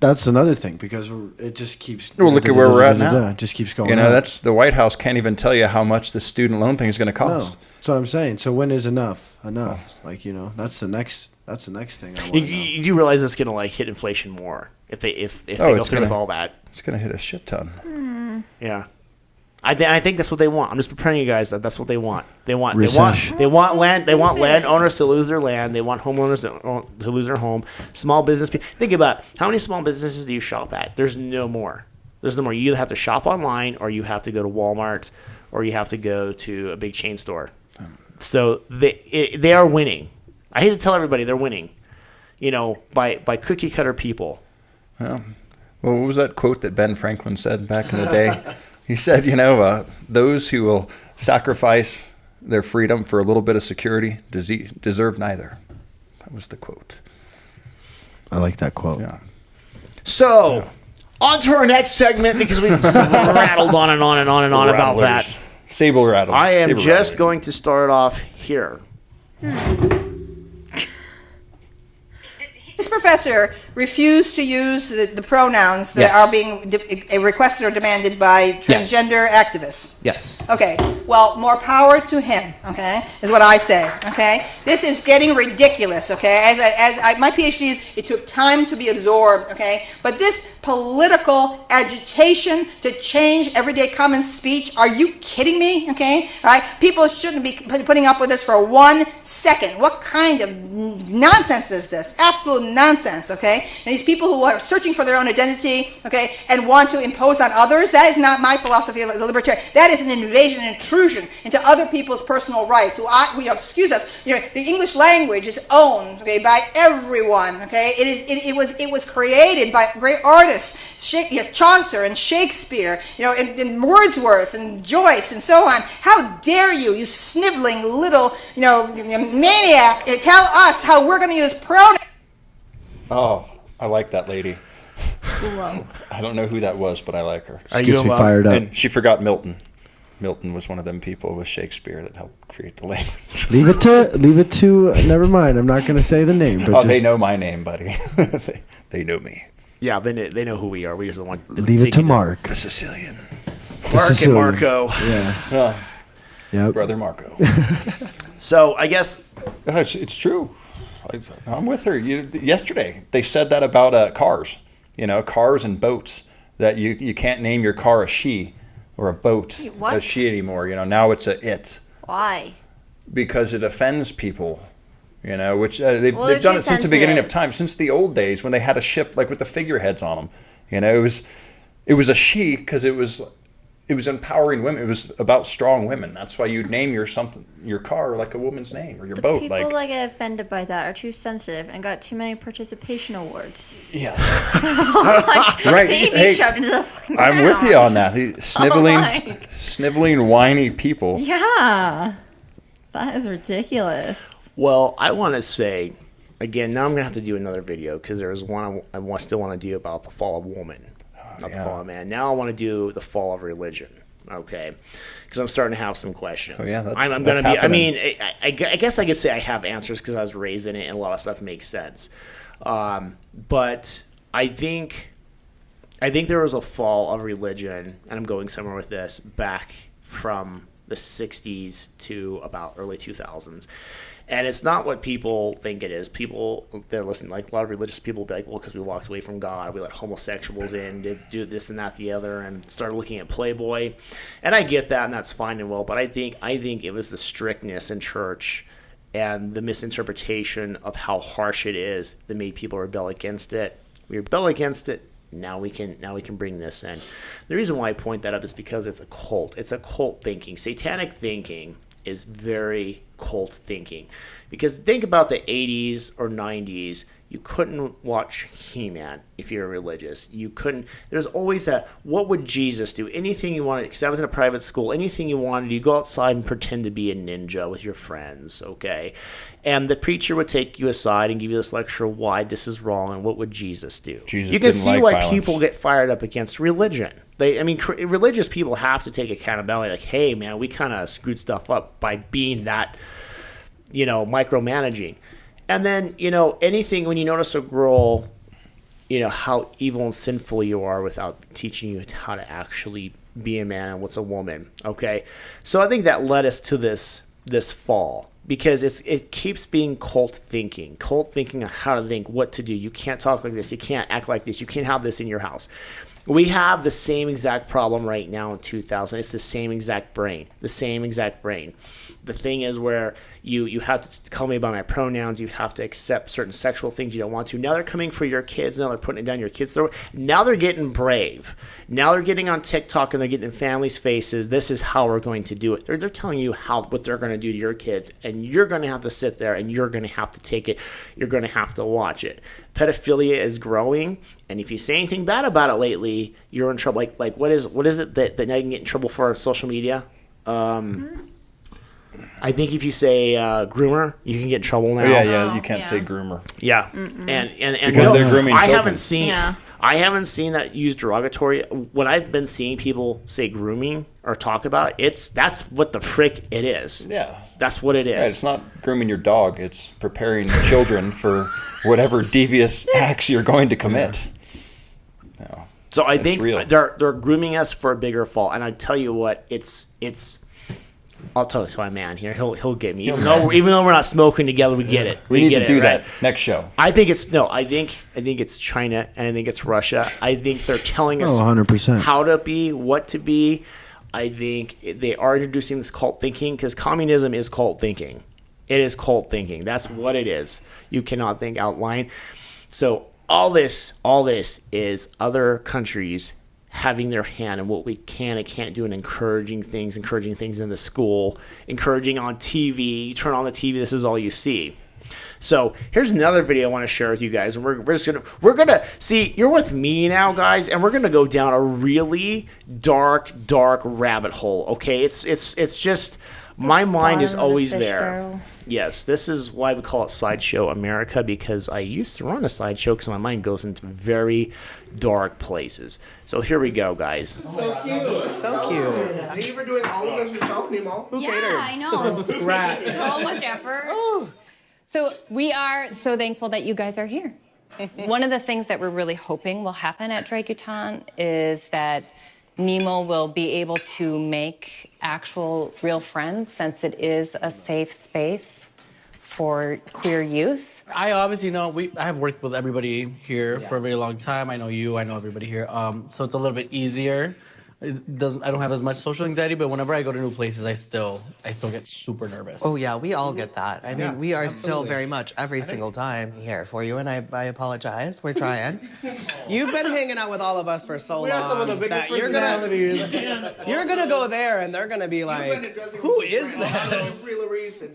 That's another thing, because it just keeps. Well, look at where we're at now. It just keeps going. That's the White House can't even tell you how much the student loan thing is going to cost. No, that's what I'm saying. So when is enough? Like that's the next thing. You do realize it's going to hit inflation more if they go through with all that. It's going to hit a shit ton. Yeah. I think that's what they want. I'm just preparing you guys that that's what they want. They want Recession. they want land. They want landowners to lose their land. They want homeowners to lose their home. Small business people. Think about it. How many small businesses do you shop at? There's no more. There's no more. You either have to shop online, or you have to go to Walmart, or you have to go to a big chain store. So they are winning. I hate to tell everybody they're winning. By cookie cutter people. Well, what was that quote that Ben Franklin said back in the day? He said, those who will sacrifice their freedom for a little bit of security deserve neither. That was the quote. I like that quote. Yeah. So, on to our next segment, because we rattled on and on and on and on about that. Sable rattle. I am just going to start off here. This professor refused to use the pronouns that are being requested or demanded by transgender activists. Yes. Okay. Well, more power to him. Okay, is what I say. Okay. This is getting ridiculous. Okay. My PhD it took time to be absorbed. Okay. But this political agitation to change everyday common speech. Are you kidding me? Okay. All right. People shouldn't be putting up with this for 1 second. What kind of nonsense is this? Absolute nonsense. Okay. And these people who are searching for their own identity, okay, and want to impose on others, that is not my philosophy of the libertarian. That is an invasion and intrusion into other people's personal rights. So excuse us, the English language is owned, okay, by everyone, okay. It was created by great artists, Chaucer and Shakespeare, and Wordsworth and Joyce and so on. How dare you sniveling little, maniac, tell us how we're going to use pronouns. Oh, I like that lady. I don't know who that was, but I like her. Just gets me fired up. And she forgot Milton. Milton was one of them people with Shakespeare that helped create the language. Leave it to. Never mind. I'm not going to say the name. But they know my name, buddy. they know me. Yeah, they know who we are. We are the one. Leave it to Mark. The Sicilian. Mark and Marco. Yeah. Yep. Brother Marco. So I guess it's true. I'm with her. Yesterday, they said that about cars. Cars and boats. That you can't name your car a she or a boat a she anymore. Now it's a it. Why? Because it offends people. Which they've done it since the beginning of time, since the old days when they had a ship like with the figureheads on them. It was a she because it was empowering women. It was about strong women. That's why you'd name your car like a woman's name or your boat. People that get offended by that are too sensitive and got too many participation awards. Yeah. Right. Hey, shoved into the fucking I'm ground. with you on that. Sniveling, whiny people. Yeah. That is ridiculous. Well, I want to say, again, now I'm going to have to do another video because there's one I still want to do about the fall of woman, not the fall of man. Now I want to do the fall of religion, okay? Because I'm starting to have some questions. Oh, yeah, I'm going to be, happening. I guess I could say I have answers because I was raised in it and a lot of stuff makes sense. But I think there was a fall of religion, and I'm going somewhere with this, back from the 60s to about early 2000s. And it's not what people think it is. People, they're listening, like a lot of religious people be like, well, because we walked away from God, we let homosexuals in, did do this and that, the other, and started looking at Playboy. And I get that, and that's fine and well, but I think it was the strictness in church and the misinterpretation of how harsh it is that made people rebel against it. We rebel against it. Now we can bring this in. The reason why I point that up is because it's a cult. It's a cult thinking. Satanic thinking is very cult thinking. Because think about the 80s or 90s, you couldn't watch He-Man if you're religious. You couldn't. There's always that, what would Jesus do? Anything you wanted, because I was in a private school, anything you wanted, you go outside and pretend to be a ninja with your friends, okay? And the preacher would take you aside and give you this lecture why this is wrong and what would Jesus do. Jesus you can didn't see like why violence. people get fired up against religion. Religious people have to take accountability. Like, hey, man, we kind of screwed stuff up by being that, micromanaging. And then, anything, when you notice a girl, how evil and sinful you are without teaching you how to actually be a man and what's a woman, okay? So I think that led us to this fall, because it keeps being cult thinking on how to think, what to do. You can't talk like this. You can't act like this. You can't have this in your house. We have the same exact problem right now in 2000. It's the same exact brain. The same exact brain. The thing is where you have to call me by my pronouns. You have to accept certain sexual things you don't want to. Now they're coming for your kids. Now they're putting it down your kids' throat. Now they're getting brave. Now they're getting on TikTok and they're getting in families' faces. This is how we're going to do it. They're telling you what they're going to do to your kids. And you're going to have to sit there and you're going to have to take it. You're going to have to watch it. Pedophilia is growing. And if you say anything bad about it lately, you're in trouble. Like what is it that now you can get in trouble for on social media? I think if you say groomer, you can get in trouble now. Yeah, you can't say groomer. Yeah, and because they're grooming children. I haven't seen that used derogatory. When I've been seeing people say grooming or talk about it, that's what the frick it is. Yeah, that's what it is. Yeah, it's not grooming your dog. It's preparing children for whatever devious acts you're going to commit. No, so I think they're grooming us for a bigger fall. And I tell you what, it's. I'll tell it to my man here. He'll get me. Even though we're not smoking together, we get it. We need to do that next show. I think it's China and I think it's Russia. I think they're telling us 100%. how to be, what to be. I think they are introducing this cult thinking because communism is cult thinking. It is cult thinking. That's what it is. You cannot think outline. So all this is other countries having their hand in what we can and can't do and encouraging things in the school, encouraging on TV. You turn on the TV, this is all you see. So here's another video I want to share with you guys. And we're gonna see, you're with me now, guys, and we're gonna go down a really dark rabbit hole. Okay, it's just my mind is always there. Yes, this is why we call it Sideshow America, because I used to run a sideshow because my mind goes into very dark places. So here we go, guys. So cute. This is so cute. Are you ever doing all of those yourself, Nemo? Yeah, I know. Congrats. So much effort. So we are so thankful that you guys are here. One of the things that we're really hoping will happen at Draguton is that Nemo will be able to make actual real friends, since it is a safe space for queer youth. I obviously know, I have worked with everybody here for a very long time. I know you, I know everybody here. So it's a little bit easier. I don't have as much social anxiety, but whenever I go to new places, I still get super nervous. Oh yeah, we all get that. I mean, we are still very much every single time here for you, and I apologize. We're trying. You've been hanging out with all of us for so long. We are some of the biggest personalities. You're gonna go there, and they're gonna be like, "Who is this?"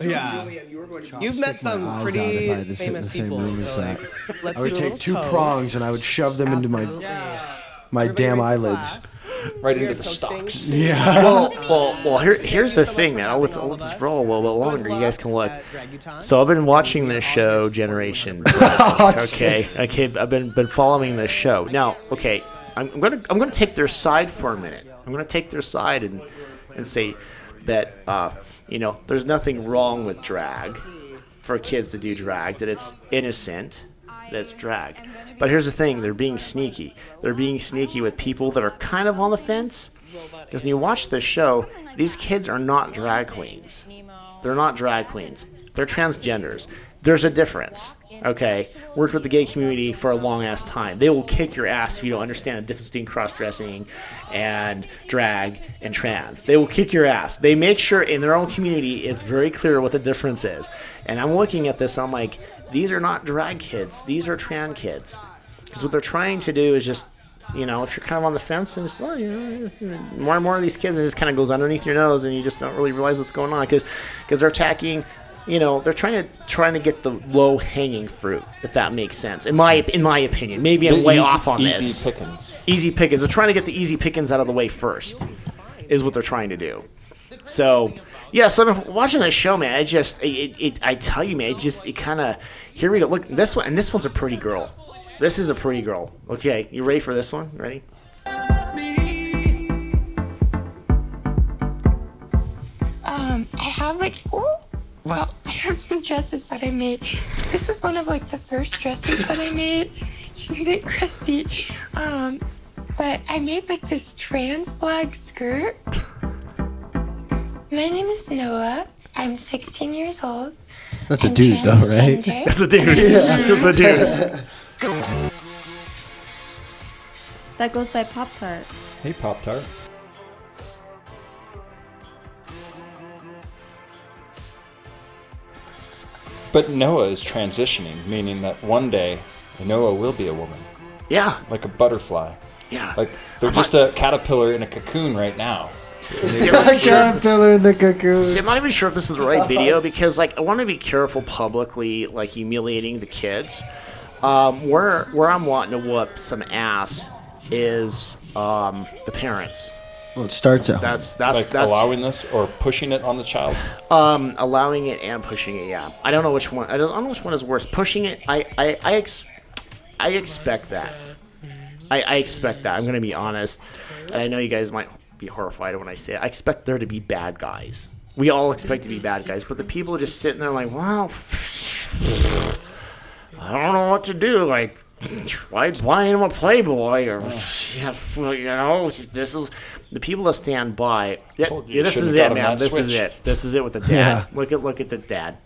Yeah. You've met some pretty famous people. So I would take two prongs and I would shove them into my damn eyelids. Right into the stalks. Yeah. Well. Here's the thing, man. I'll let this roll a little bit longer. You guys can look. So I've been watching this show, Generation. Okay. I've been following this show. Now, okay. I'm gonna take their side for a minute. I'm gonna take their side and say that there's nothing wrong with drag for kids to do drag. That it's innocent. That's drag. But here's the thing, they're being sneaky. They're being sneaky with people that are kind of on the fence. Because when you watch this show, these kids are not drag queens. They're not drag queens. They're transgenders. There's a difference. Okay? Worked with the gay community for a long ass time. They will kick your ass if you don't understand the difference between cross-dressing and drag and trans. They will kick your ass. They make sure in their own community it's very clear what the difference is. And I'm looking at this, I'm like, these are not drag kids. These are trans kids. Because what they're trying to do is just, if you're kind of on the fence, and it's, more and more of these kids, it just kind of goes underneath your nose, and you just don't really realize what's going on. Because they're attacking, they're trying to get the low-hanging fruit, if that makes sense. In my opinion. Maybe I'm way off on this. Easy pickings. Easy pickings. They're trying to get the easy pickings out of the way first, is what they're trying to do. So... yeah, so I've been watching this show, man. I tell you, man, it kind of, here we go. Look, this one, and this one's a pretty girl. This is a pretty girl. Okay, you ready for this one? Ready? I have some dresses that I made. This was one of the first dresses that I made. She's a bit crusty. But I made this trans flag skirt. My name is Noah. I'm 16 years old. That's a dude, though, right? That's a dude. That's a dude. That goes by Pop-Tart. Hey, Pop-Tart. But Noah is transitioning, meaning that one day Noah will be a woman. Yeah. Like a butterfly. Yeah. Like they're just a caterpillar in a cocoon right now. See, I'm not even sure Caterpillar in the cocoon. See, I'm not even sure if this is the right video because, like, I want to be careful publicly, like, humiliating the kids. Where I'm wanting to whoop some ass is the parents. Well, it starts at home. That's allowing this or pushing it on the child. Allowing it and pushing it. Yeah, I don't know which one. I don't know which one is worse. Pushing it. I expect that. I expect that. I'm gonna be honest, and I know you guys might be horrified when I say it. I expect there to be bad guys. We all expect to be bad guys, but the people are just sitting there like, well, I don't know what to do. Like, tried buying him a Playboy, or you know, this is the people that stand by. Yeah, this is it, man. This is it. This is it with the dad. Yeah. Look at the dad.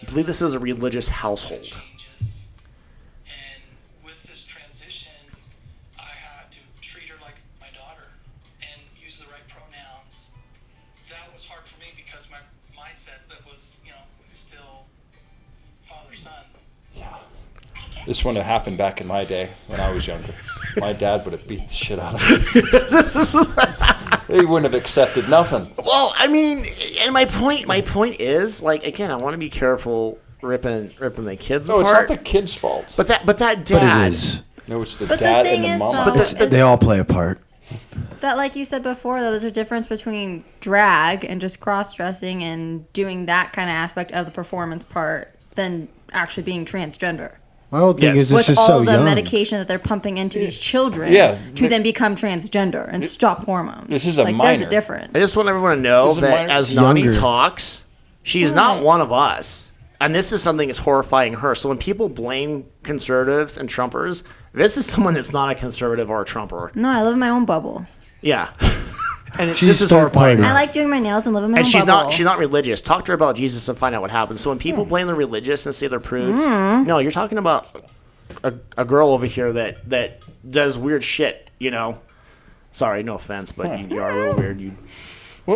I believe this is a religious household. And with this transition, I had to treat her like my daughter and use the right pronouns. That was hard for me because my mindset that was, you know, still father-son. This wouldn't have happened back in my day when I was younger. My dad would have beat the shit out of me. He wouldn't have accepted nothing. Well, I mean, and my point is, like, again, I want to be careful ripping the kids No, apart. it's not the kid's fault. But that dad. But it is. No, it's the But the dad thing and the is, mama. though, They all play a part. That, like you said before, though, there's a difference between drag and just cross-dressing and doing that kind of aspect of the performance part than actually being transgender. My whole thing is it's With just all so the young. medication that they're pumping into these children to then become transgender and stop hormones. This is a like, minor. There's a difference. I just want everyone to know This is that minor. as Nani Younger. talks, she's not one of us. And this is something that's horrifying her. So when people blame conservatives and Trumpers, this is someone that's not a conservative or a Trumper. No, I live in my own bubble. Yeah. And She's this is third horrifying. party. I like doing my nails and live in my And own she's bubble. not religious. Talk to her about Jesus and find out what happens. So when people blame the religious and say they're prudes, no, you're talking about a girl over here that does weird shit, you know. Sorry, no offense, but you are a little weird. You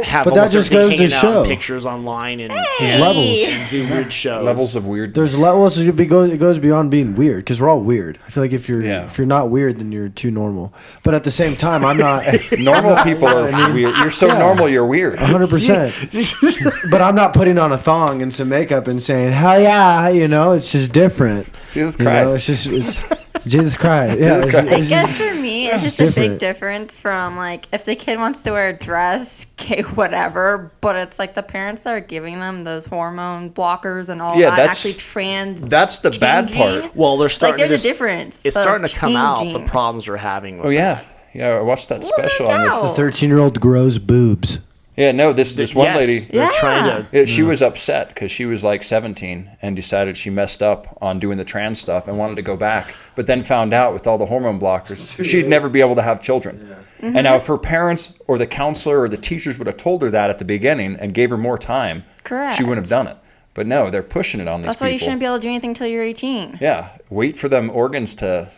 have But that almost just everything goes to hanging out in show. pictures online and, There's levels. and do weird shows. Levels of weird. There's levels. It goes beyond being weird because we're all weird. I feel like if you're not weird, then you're too normal. But at the same time, I'm not. Normal people are weird. You're so normal, you're weird. 100%. But I'm not putting on a thong and some makeup and saying, hell yeah, you know, it's just different. Jesus You know, Christ. it's Jesus Christ. Yeah, I guess for me, it's just a big different. difference from, like, if the kid wants to wear a dress, okay, whatever, but it's like the parents that are giving them those hormone blockers and all Yeah, that that's- actually That's the bad part. Well, they're starting Like, there's to a difference. It's of starting to come out the changing. problems we're having with Oh, yeah. Yeah, I watched that special on this. doubt. The 13-year-old grows boobs. Yeah, no, this one Yes, lady, they're trying to. she was upset because she was like 17 and decided she messed up on doing the trans stuff and wanted to go back, but then found out with all the hormone blockers, she'd never be able to have children. And now if her parents or the counselor or the teachers would have told her that at the beginning and gave her more time, Correct. she wouldn't have done it. But no, they're pushing it on these That's people. why you shouldn't be able to do anything until you're 18. Yeah, wait for them organs to,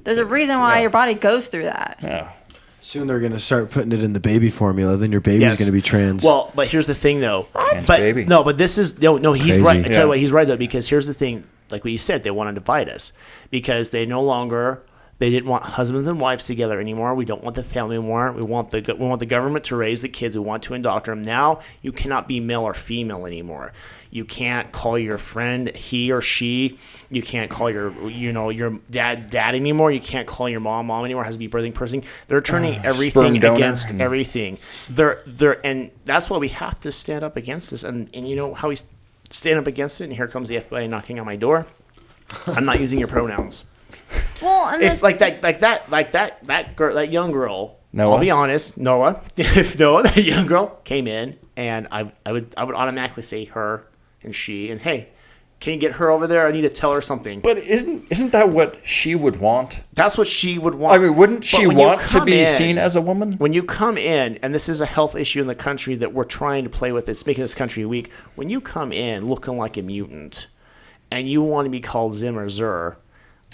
There's a reason why your body goes through that. yeah. Soon they're going to start putting it in the baby formula. Then your baby's Yes. going to be trans. Well, but here's the thing, though. Trans But baby. no, but this is no. He's Crazy. right. I tell Yeah. you what, he's right though, because here's the thing. Like what you said, they want to divide us because they no longer. They didn't want husbands and wives together anymore. We don't want the family anymore. We want the government to raise the kids. We want to indoctrinate them. Now you cannot be male or female anymore. You can't call your friend he or she. You can't call your dad anymore. You can't call your mom anymore. It has to be birthing person. They're turning everything sperm donor. against everything. They're and that's why we have to stand up against this. And you know how we stand up against it. And here comes the FBI knocking on my door. I'm not using your pronouns. Well, and If that young girl, Noah? I'll be honest, Noah. If Noah, that young girl, came in, and I would automatically say her and she, and hey, can you get her over there? I need to tell her something. But isn't that what she would want? That's what she would want. I mean, wouldn't But she when you want to come be in- seen as a woman? When you come in, and this is a health issue in the country that we're trying to play with, it's making this country weak. When you come in looking like a mutant, and you want to be called Zim or Zur,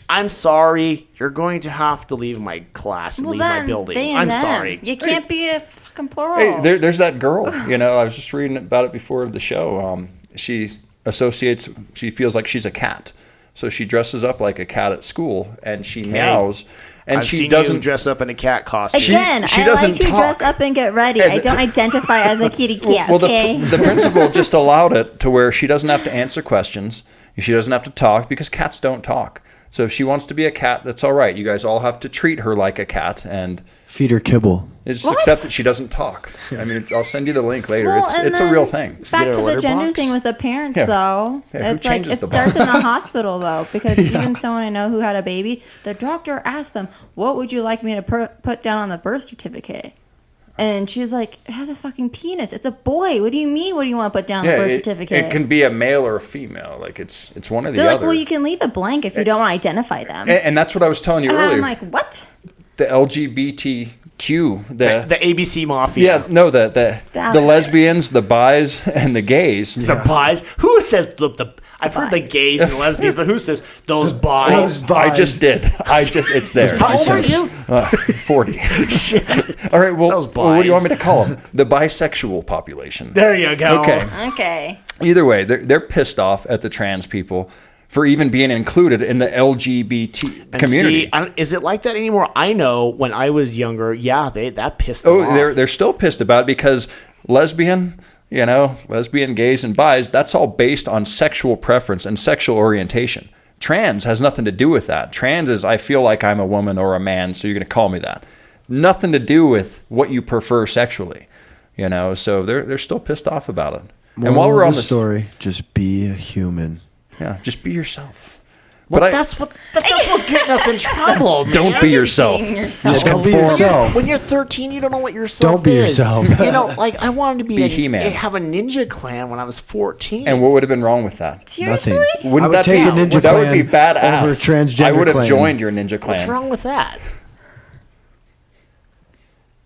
I'm sorry, you're going to have to leave my class and Well, leave my then, building. they and I'm them. sorry. You can't be a fucking plural. Hey, there's that girl. I was just reading about it before the show. She feels like she's a cat. So she dresses up like a cat at school, and she meows. And I've she seen doesn't you dress up in a cat costume. Again, she I doesn't like to talk. dress up and get ready. I don't identify as a kitty cat, Well, okay? the principal just allowed it to where she doesn't have to answer questions. She doesn't have to talk because cats don't talk. So if she wants to be a cat, that's all right. You guys all have to treat her like a cat and feed her kibble. Just accept that she doesn't talk. I mean, I'll send you the link later. Well, It's a real thing. Back to the gender thing with the parents, Yeah. though. Yeah, who It's like changes it the starts in box? the hospital, though, because even someone I know who had a baby, the doctor asked them, "What would you like me to put down on the birth certificate?" And she's like, "It has a fucking penis. It's a boy. What do you mean? What do you want to put down on the birth certificate?" It can be a male or a female. Like it's one or the They're like, other. "Well, you can leave it blank if you don't want to identify them." And that's what I was telling you and earlier. I'm like, "What?" The LGBTQ, the ABC mafia. Yeah, no, the lesbians, the bis, and the gays. The bis. Who says I've heard the gays and the lesbians, but who says those bis? I just did. It's there. How old are you? 40. All right, well, what do you want me to call them? The bisexual population. There you go. Okay. Either way, they're pissed off at the trans people for even being included in the LGBT community. See, is it like that anymore? I know when I was younger, that pissed them off. They're still pissed about it because lesbian, gays and bis, that's all based on sexual preference and sexual orientation. Trans has nothing to do with that. Trans is, I feel like I'm a woman or a man, so you're going to call me that. Nothing to do with what you prefer sexually, so they're still pissed off about it. And while we're on the story, just be a human. Yeah, just be yourself. That's what's getting us in trouble, man. Don't be yourself. Just don't be yourself. When you're 13, you don't know what yourself Don't be is. yourself. I wanted to Be He-Man. have a ninja clan when I was 14. And what would have been wrong with that? Seriously? Wouldn't I would that take be, a ninja that would be clan badass. over transgender I would have clan. joined your ninja clan. What's wrong with that?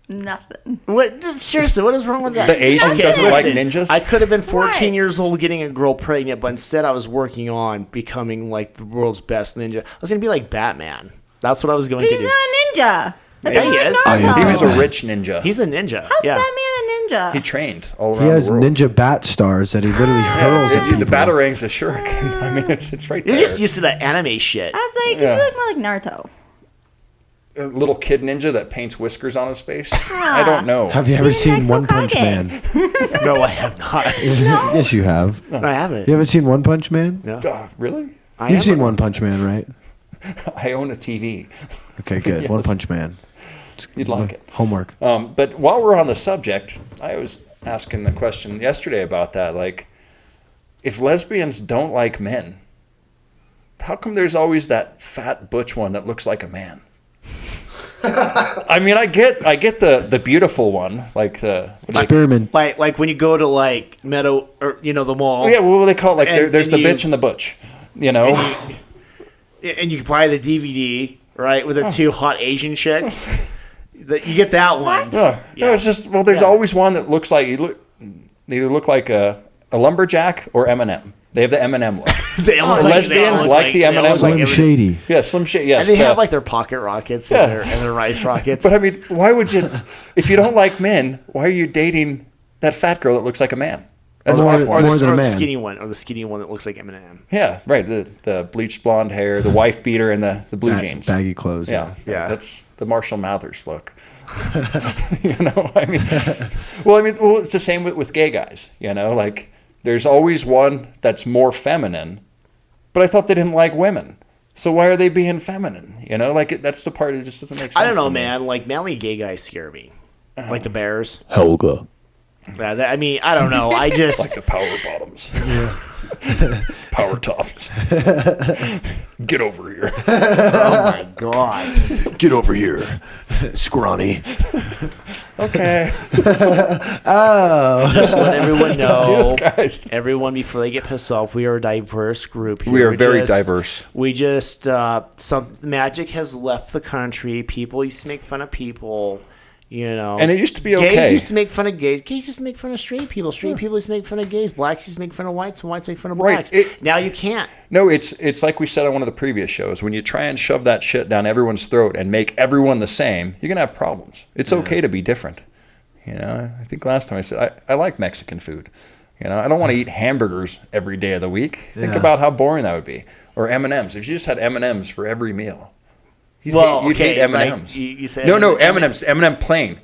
Nothing. What? Seriously, what is wrong with that? The Asian doesn't like ninjas? I could have been 14 What? years old getting a girl pregnant, but instead I was working on becoming like the world's best ninja. I was going to be like Batman. That's what I was going But to he's do. not a ninja. That's Yeah, not he like is. Naruto. He was a rich ninja. He's a ninja. How's yeah. Batman a ninja? He trained all around He has the world. ninja bat stars that he literally hurls at The people. Batarangs, a shuriken. I mean, it's right You're there. just used to that anime shit. I was like, Yeah. you look more like Naruto. A little kid ninja that paints whiskers on his face. I don't know. Have you ever He's seen like One Punch Hokage. Man? No, I have not. Yes, you have. I haven't. You haven't seen One Punch Man? No. Really? I You've seen haven't. One Punch Man, right? I own a TV. Okay, good. Yes. One Punch Man. You'd like it. Homework. But while we're on the subject, I was asking the question yesterday about that. Like, if lesbians don't like men, how come there's always that fat butch one that looks like a man? I mean, I get the beautiful one, like the Experiment. Like when you go to like Meadow or the mall. Oh, yeah, what do they call it? Like And- there's and the you- bitch and the butch, And you buy the DVD, right, with the two hot Asian chicks. You get that one. No, it's just there's always one that looks like they either look like a lumberjack or Eminem. They have the Eminem look. Lesbians like the Eminem Slim look. Shady. Yeah, Slim Shady. Yes, And they have like their pocket rockets and their rice rockets. But I mean, why would you? If you don't like men, why are you dating that fat girl that looks like a man? That's my point. more than a the man. skinny one, or the skinny one that looks like Eminem. Yeah, right. The bleached blonde hair, the wife beater, and the blue jeans. Baggy clothes. Yeah, Yeah. That's the Marshall Mathers look. I mean, well, it's the same with gay guys. Like there's always one that's more feminine, but I thought they didn't like women. So why are they being feminine? Like that's the part that just doesn't make sense. I don't know, to me. man. Like manly gay guys scare me, like the Bears. Helga. I mean, I don't know. I just Like the power bottoms. Power tops. Get over here. oh my god. Get over here, scrawny. Okay. Oh. Just let everyone know, Guys. everyone, before they get pissed off, we are a diverse group here. We are very diverse. We just, some magic has left the country. People used to make fun of people. And it used to be Gays okay. used to make fun of gays. Gays used to make fun of straight people. Straight people used to make fun of gays. Blacks used to make fun of whites, and whites make fun of blacks. Now you can't. No, it's like we said on one of the previous shows. When you try and shove that shit down everyone's throat and make everyone the same, you're gonna have problems. It's okay to be different. I think last time I said I like Mexican food. I don't want to eat hamburgers every day of the week. Think about how boring that would be. Or M&Ms. If you just had M&Ms for every meal. You'd hate M&Ms. You say no, M&Ms. M&M plain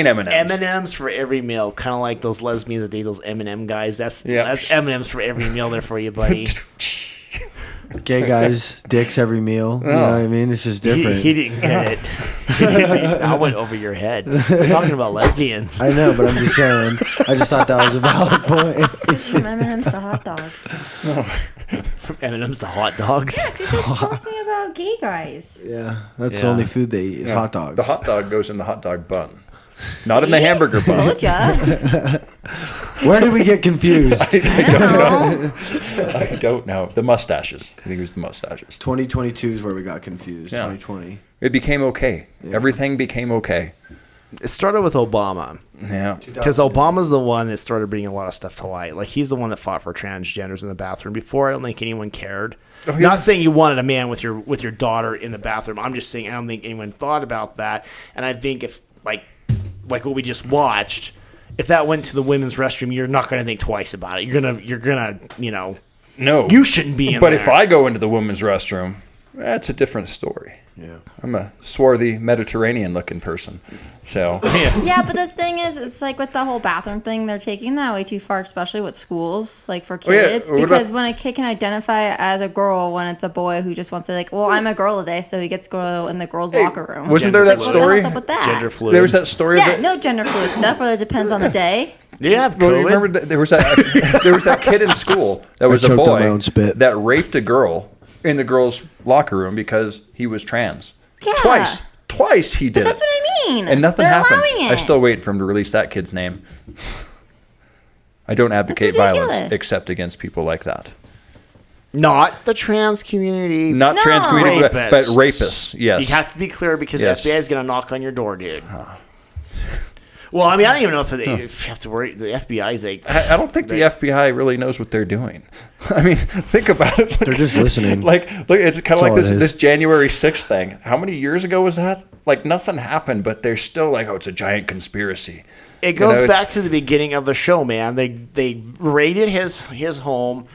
M&Ms. M&Ms for every meal, kind of like those lesbians that date those M&M guys. That's M&Ms for every meal there for you, buddy. Gay guys, dicks every meal. You know what I mean? It's just different. He didn't get it. I went over your head. We're talking about lesbians. I know, but I'm just saying. I just thought that was a valid point. From M&M's to hot dogs. From M&M's to hot dogs. Yeah, because he's talking about gay guys. Yeah, that's the only food they eat is hot dogs. The hot dog goes in the hot dog bun. Not in the hamburger bun. Told ya. Where did we get confused? I don't know. The mustaches. I think it was the mustaches. 2022 is where we got confused. Yeah. 2020. It became okay. Yeah. Everything became okay. It started with Obama. Yeah. Because Obama's the one that started bringing a lot of stuff to light. Like, he's the one that fought for transgenders in the bathroom. Before, I don't think anyone cared. Oh, yeah. Not saying you wanted a man with your daughter in the bathroom. I'm just saying I don't think anyone thought about that. And I think if, like what we just watched, if that went to the women's restroom, you're not going to think twice about it. You're gonna, no, you shouldn't be in but there. If I go into the women's restroom, that's a different story. Yeah, I'm a swarthy Mediterranean-looking person, so Yeah, but the thing is, it's like with the whole bathroom thing, they're taking that way too far, especially with schools, like for kids. Because when a kid can identify as a girl when it's a boy who just wants to, like, well, I'm a girl today, so he gets to go in the girls' locker room. Wasn't there that story? What's up with that? Gender fluid. There was that story. Yeah, no gender fluid stuff, but it depends on the day. Yeah, well, remember there was that kid in school that was a boy that raped a girl in the girls' locker room because he was trans. Yeah. Twice he did That's it. what I mean. And nothing They're happened. allowing it. I still wait for him to release that kid's name. I don't advocate violence except against people like that. Not the trans community. Not trans community, but rapists. Yes. You have to be clear because the FBI is going to knock on your door, dude. Well, I mean, I don't even know if you have to worry. The FBI is like... I don't think the FBI really knows what they're doing. I mean, think about it. They're just listening. Look, it's kind of like this January 6th thing. How many years ago was that? Like, nothing happened, but they're still like, oh, it's a giant conspiracy. It goes back to the beginning of the show, man. They raided his home.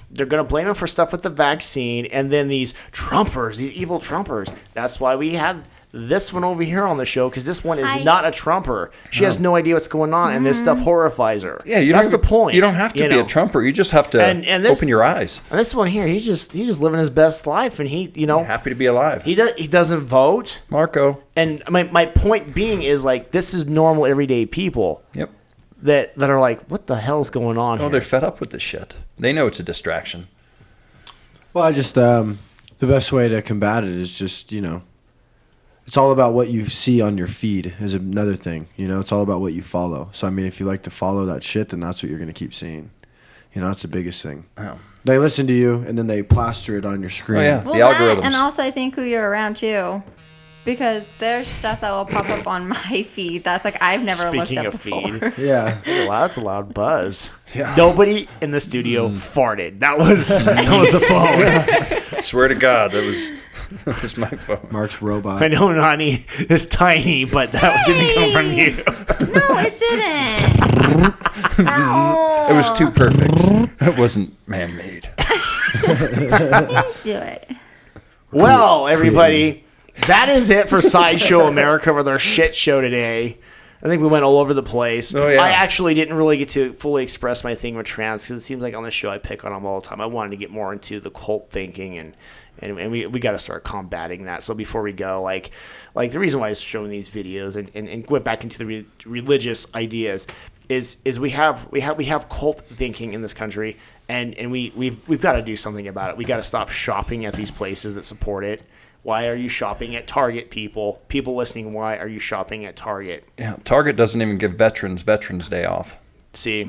They're going to blame him for stuff with the vaccine. And then these Trumpers, these evil Trumpers. That's why we had this one over here on the show, because this one is not a Trumper. She has no idea what's going on, and this stuff horrifies her. Yeah, that's the point. You don't have to be a Trumper. You just have to open your eyes. And this one here, he's just living his best life, and he's happy to be alive. He doesn't vote, Marco. And my point being is, like, this is normal everyday people. Yep. That are like, what the hell's going on? Oh, they're fed up with this shit. They know it's a distraction. Well, I just the best way to combat it is just it's all about what you see on your feed is another thing. It's all about what you follow. So, I mean, if you like to follow that shit, then that's what you're going to keep seeing. That's the biggest thing. Oh. They listen to you, and then they plaster it on your screen. Oh, yeah, Well, the algorithms. And also, I think who you're around, too. Because there's stuff that will pop up on my feed that's like I've never looked at before. Feed. Yeah. Wow, that's a loud buzz. Yeah. Nobody in the studio farted. That was a phone. I swear to God, that was my phone. Mark's robot. I know Nani is tiny, but that didn't come from you. No, it didn't. No. It was too perfect. It wasn't man-made. Do it. Well, everybody, that is it for Sideshow America with our shit show today. I think we went all over the place. Oh, yeah. I actually didn't really get to fully express my thing with trans because it seems like on the show I pick on them all the time. I wanted to get more into the cult thinking and we got to start combating that. So before we go, like the reason why I was showing these videos and went back into the religious ideas is we have cult thinking in this country and we've got to do something about it. We got to stop shopping at these places that support it. Why are you shopping at Target, people? People listening, why are you shopping at Target? Yeah, Target doesn't even give Veterans Day off. See,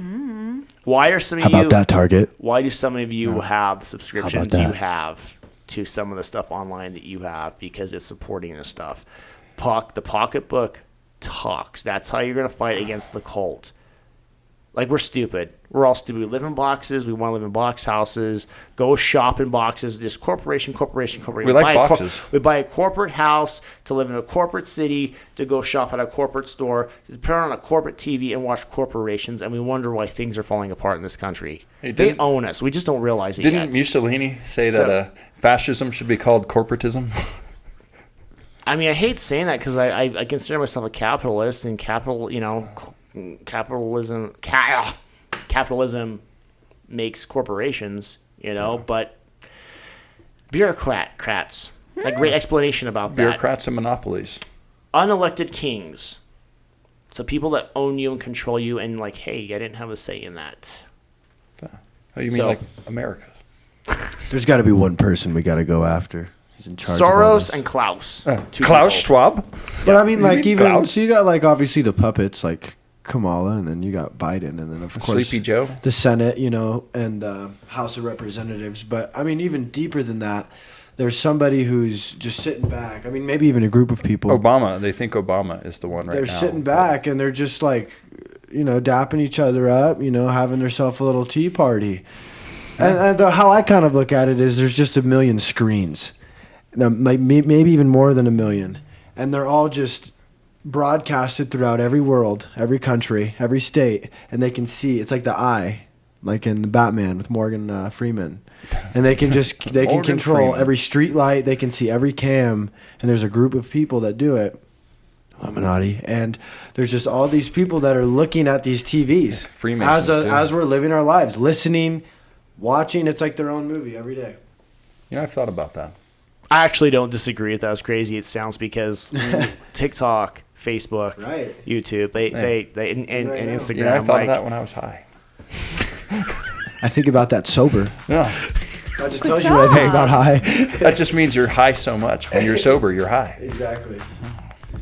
why are some of How about that, Target? Why do some of you have the subscriptions you have to some of the stuff online that you have because it's supporting this stuff? The pocketbook talks. That's how you're going to fight against the cult. Like, we're stupid. We're all stupid. We live in boxes. We want to live in box houses. Go shop in boxes. Just corporation. We like boxes. We buy a corporate house to live in a corporate city, to go shop at a corporate store, to turn on a corporate TV and watch corporations, and we wonder why things are falling apart in this country. Hey, they own us. We just don't realize it yet. Didn't Mussolini say that fascism should be called corporatism? I mean, I hate saying that because I consider myself a capitalist, and capitalism makes corporations, but bureaucrats. A great explanation about that. Bureaucrats and monopolies. Unelected kings. So people that own you and control you and like, hey, I didn't have a say in that. Oh, you mean like America? There's got to be one person we got to go after. He's in charge of all Soros this. and Klaus. Klaus Schwab? But I mean, like, even, Klaus? so you got, like, obviously the puppets, like Kamala, and then you got Biden, and then, of course, Sleepy Joe? the Senate, and the House of Representatives. But, I mean, even deeper than that, there's somebody who's just sitting back. I mean, maybe even a group of people. Obama. They think Obama is the one right now. They're sitting back, and they're just, like, dapping each other up, having themselves a little tea party. And how I kind of look at it is there's just a million screens. Maybe even more than a million. And they're all just broadcasted throughout every world, every country, every state. And they can see, it's like the eye, like in Batman with Morgan Freeman. And they can control Freeman. every street light. They can see every cam. And there's a group of people that do it. Illuminati. And there's just all these people that are looking at these TVs. Freemasons as we're living our lives, listening, watching. It's like their own movie every day. I've thought about that. I actually don't disagree with that. As crazy it sounds, because TikTok, Facebook, right. YouTube, they and Instagram. Yeah, I thought of that when I was high. I think about that sober. Yeah. That just tells you what I think about high. That just means you're high so much. When you're sober, you're high. Exactly.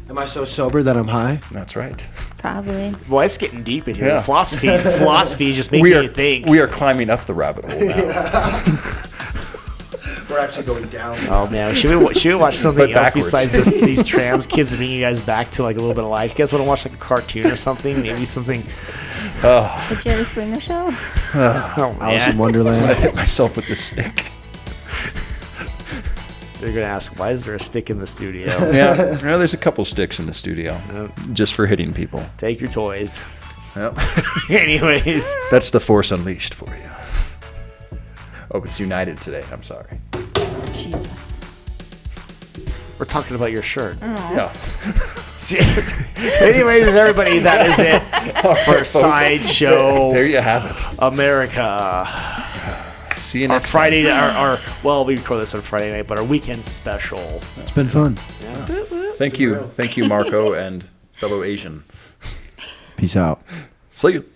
Am I so sober that I'm high? That's right. Probably. Boy, it's getting deep in here. Yeah. Philosophy is just making you think. We are climbing up the rabbit hole now. We're actually going down. Oh man, should we watch something else backwards. besides these trans kids to bring you guys back to like a little bit of life? You guys want to watch like a cartoon or something? Maybe something. The Jerry Springer Show. Oh, Alice in I'm Wonderland. gonna hit myself with this stick. They're gonna ask, why is there a stick in the studio? Yeah, there's a couple sticks in the studio, just for hitting people. Take your toys. Yep. Anyways, That's the Force Unleashed for you. Oh, it's united today. I'm sorry. Jesus. we're talking about your shirt. Yeah. Anyways, everybody, that is it for Sideshow There you have it. America. See you Our next Friday, time. well, we record this on Friday night, but our weekend special. It's been fun. Thank you, Marco, and fellow Asian. Peace out. See you.